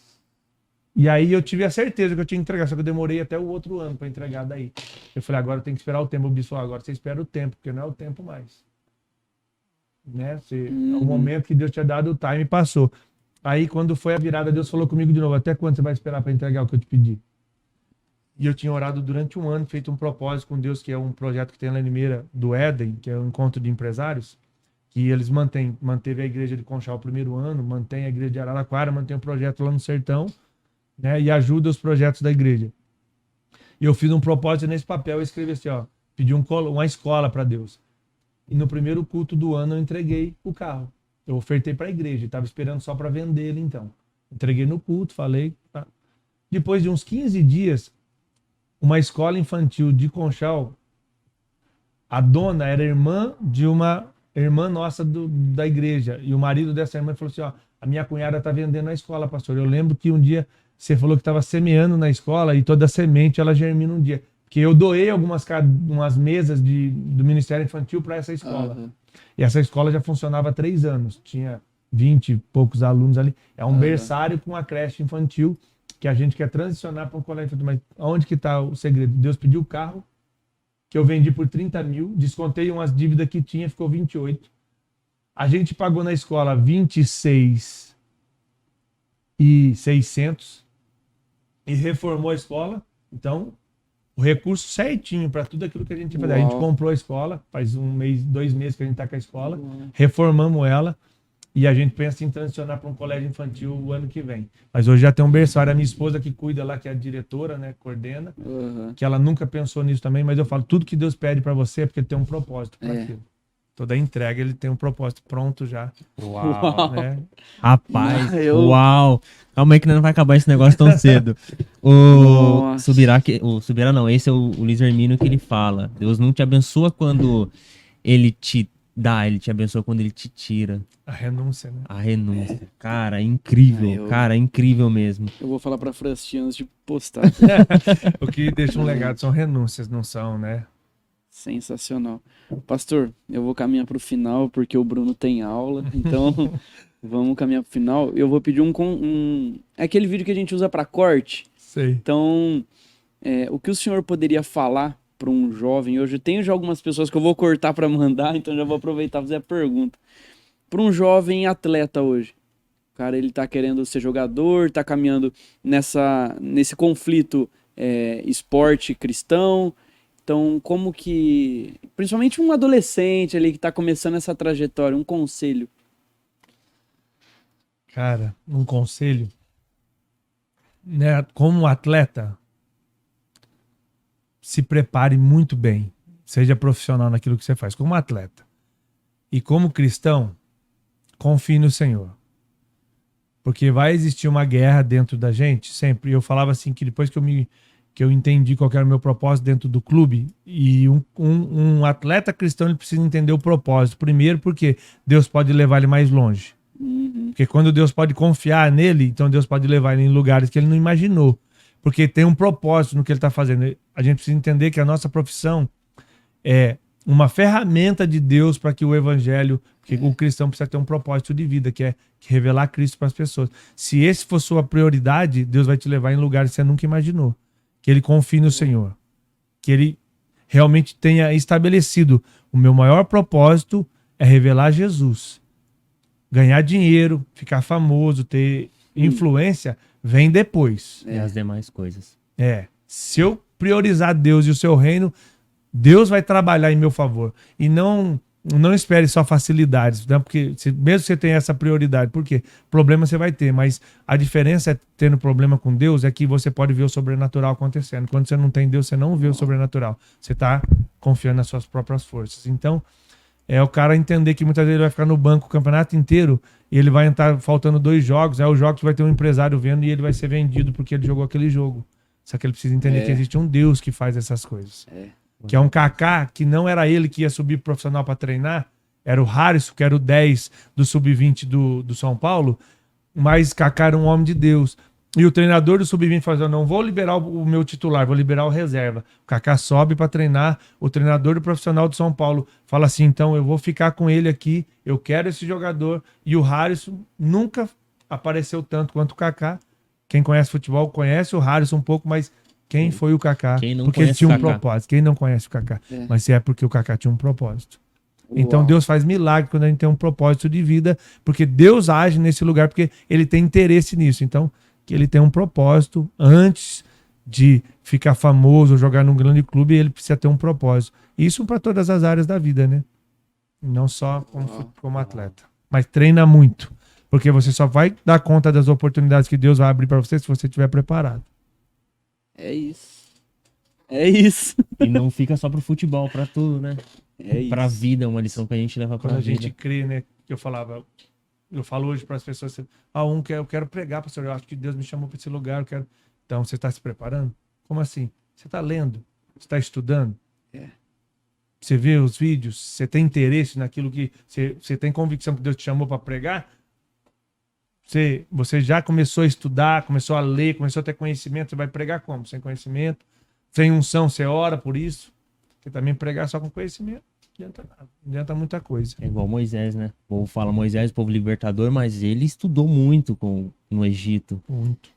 E aí eu tive a certeza que eu tinha que entregar, só que eu demorei até o outro ano para entregar daí. Eu falei, agora tem que esperar o tempo. O bispo falou, agora você espera o tempo, porque não é o tempo mais. Né? O momento que Deus tinha dado, o time passou. Aí quando foi a virada, Deus falou comigo de novo, até quando você vai esperar para entregar o que eu te pedi? E eu tinha orado durante um ano, feito um propósito com Deus, que é um projeto que tem lá em Limeira, do Éden, que é um encontro de empresários, que eles manteve a igreja de Conchal o primeiro ano, mantém a igreja de Araraquara, mantém o projeto lá no Sertão, né, e ajuda os projetos da igreja. E eu fiz um propósito nesse papel, eu escrevi assim, ó, pedi uma escola para Deus. E no primeiro culto do ano eu entreguei o carro. Eu ofertei para a igreja, estava esperando só para vender ele então. Entreguei no culto, falei. Tá. Depois de uns 15 dias, uma escola infantil de Conchal, a dona era irmã de uma irmã nossa da igreja. E o marido dessa irmã falou assim, ó, a minha cunhada está vendendo na escola, pastor. Eu lembro que um dia você falou que estava semeando na escola e toda semente ela germina um dia. Porque eu doei umas mesas do Ministério Infantil para essa escola. E essa escola já funcionava há 3 anos. Tinha 20 e poucos alunos ali. É um berçário com uma creche infantil que a gente quer transicionar para um colégio infantil. Mas onde que está o segredo? Deus pediu o carro, que eu vendi por 30 mil, descontei umas dívidas que tinha, ficou 28. A gente pagou na escola 26.600 e reformou a escola. Então, o recurso certinho para tudo aquilo que a gente ia fazer. A gente comprou a escola, faz 2 meses que a gente está com a escola, reformamos ela e a gente pensa em transicionar para um colégio infantil o ano que vem. Mas hoje já tem um berçário, a minha esposa que cuida lá, que é a diretora, né, coordena, que ela nunca pensou nisso também, mas eu falo, tudo que Deus pede para você é porque tem um propósito para aquilo. Toda entrega, ele tem um propósito pronto já. Uau. Né? Rapaz, uau. Calma aí que não vai acabar esse negócio tão cedo. O Subirá não, esse é o Luiz Hermínio que ele fala. Deus não te abençoa quando ele te dá, ele te abençoa quando ele te tira. A renúncia, né? A renúncia. Cara, é incrível. Cara, é incrível mesmo. Eu vou falar pra Frastinha antes de postar. O que deixa um legado são renúncias, não são, né? Sensacional. Pastor, eu vou caminhar pro final porque o Bruno tem aula, então vamos caminhar pro final. Eu vou pedir é aquele vídeo que a gente usa para corte. Sei. Então, o que o senhor poderia falar para um jovem hoje? Eu tenho já algumas pessoas que eu vou cortar para mandar, então já vou aproveitar e fazer a pergunta. Para um jovem atleta hoje, o cara ele tá querendo ser jogador, tá caminhando nesse conflito esporte cristão. Então, como que... Principalmente um adolescente ali que tá começando essa trajetória, um conselho. Cara, um conselho. Né? Como atleta, se prepare muito bem. Seja profissional naquilo que você faz. Como atleta. E como cristão, confie no Senhor. Porque vai existir uma guerra dentro da gente, sempre. Eu falava assim, que depois que eu entendi qual era o meu propósito dentro do clube, e um atleta cristão ele precisa entender o propósito. Primeiro porque Deus pode levar ele mais longe. Porque quando Deus pode confiar nele, então Deus pode levar ele em lugares que ele não imaginou. Porque tem um propósito no que ele está fazendo. A gente precisa entender que a nossa profissão é uma ferramenta de Deus para que o evangelho, porque o cristão precisa ter um propósito de vida, que é revelar Cristo para as pessoas. Se esse for sua prioridade, Deus vai te levar em lugares que você nunca imaginou. Que ele confie no Senhor. Que ele realmente tenha estabelecido o meu maior propósito é revelar Jesus. Ganhar dinheiro, ficar famoso, ter influência, vem depois. E as demais coisas. Se eu priorizar Deus e o seu reino, Deus vai trabalhar em meu favor. E não espere só facilidades, né? Porque mesmo que você tenha essa prioridade, por quê? Problema você vai ter, mas a diferença é tendo problema com Deus é que você pode ver o sobrenatural acontecendo. Quando você não tem Deus, você não vê o sobrenatural. Você está confiando nas suas próprias forças. Então, é o cara entender que muitas vezes ele vai ficar no banco o campeonato inteiro e ele vai estar faltando 2 jogos, aí os jogos vai ter um empresário vendo e ele vai ser vendido porque ele jogou aquele jogo. Só que ele precisa entender que existe um Deus que faz essas coisas. Que é um Kaká, que não era ele que ia subir pro profissional para treinar, era o Harrison, que era o 10 do sub-20 do São Paulo, mas Kaká era um homem de Deus. E o treinador do sub-20 falou, não vou liberar o meu titular, vou liberar o reserva. O Kaká sobe para treinar, o treinador do profissional do São Paulo fala assim, então eu vou ficar com ele aqui, eu quero esse jogador. E o Harrison nunca apareceu tanto quanto o Kaká. Quem conhece futebol conhece o Harrison um pouco, mas quem foi o Kaká? Porque ele tinha um propósito. Quem não conhece o Kaká? Mas é porque o Kaká tinha um propósito. Então Deus faz milagre quando a gente tem um propósito de vida, porque Deus age nesse lugar, porque ele tem interesse nisso. Então, que ele tem um propósito antes de ficar famoso ou jogar num grande clube, ele precisa ter um propósito. Isso para todas as áreas da vida, né? Não só como atleta. Mas treina muito. Porque você só vai dar conta das oportunidades que Deus vai abrir para você se você estiver preparado. É isso. É isso. E não fica só pro futebol, pra tudo, né? É isso. Pra vida, uma lição que a gente leva pra Quando a vida. gente crê, né? Eu falo hoje para as pessoas, eu quero pregar, pastor, eu acho que Deus me chamou para esse lugar, eu quero. Então, você está se preparando? Como assim? Você está lendo? Você está estudando? Você vê os vídeos? Você tem interesse naquilo que você tem convicção que Deus te chamou para pregar? Você já começou a estudar, começou a ler, começou a ter conhecimento, você vai pregar como? Sem conhecimento? Sem unção, você ora por isso? Porque também pregar só com conhecimento não adianta nada, não adianta muita coisa. É igual Moisés, né? O povo fala Moisés, o povo libertador, mas ele estudou muito no Egito. Muito.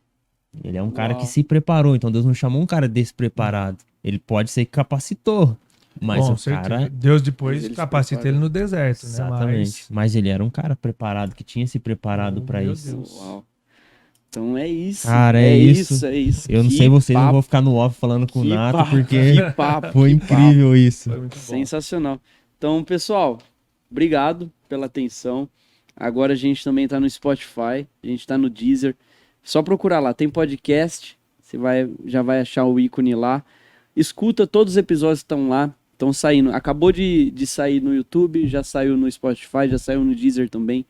Ele é um cara que se preparou, então Deus não chamou um cara despreparado. Ele pode ser que capacitou, mas Com o certeza. cara... Deus depois Mas ele capacita se ele no deserto, né? Exatamente. Mas ele era um cara preparado, que tinha se preparado pra meu isso. Deus. Uau. Então é isso. Cara, é isso. É isso. Eu não Que sei vocês, papo, não vou ficar no off falando com o que Nato, papo, porque que papo, foi que incrível isso. Foi muito bom. Sensacional. Então, pessoal, obrigado pela atenção. Agora a gente também tá no Spotify, a gente tá no Deezer. Só procurar lá, tem podcast, você já vai achar o ícone lá. Escuta, todos os episódios estão lá, estão saindo. Acabou de sair no YouTube, já saiu no Spotify, já saiu no Deezer também.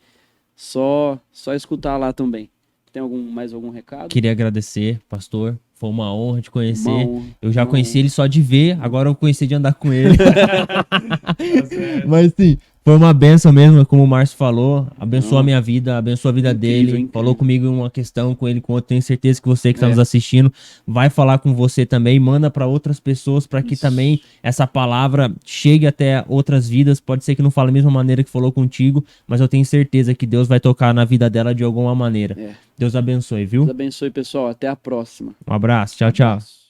Só escutar lá também. Tem mais algum recado? Queria agradecer, pastor. Foi uma honra te conhecer. Uma honra, Eu já uma conheci honra. ele só de ver, agora eu conheci de andar com ele. Mas sim, foi uma benção mesmo, como o Márcio falou. Abençoa a minha vida, abençoa a vida Incrível, dele. incrível. Falou comigo uma questão, com ele com outra. Tenho certeza que você que está É. nos assistindo vai falar com você também. Manda para outras pessoas para que Isso. também essa palavra chegue até outras vidas. Pode ser que não fale da mesma maneira que falou contigo, mas eu tenho certeza que Deus vai tocar na vida dela de alguma maneira. É. Deus abençoe, viu? Deus abençoe, pessoal. Até a próxima. Um abraço. Tchau, tchau. Abraço.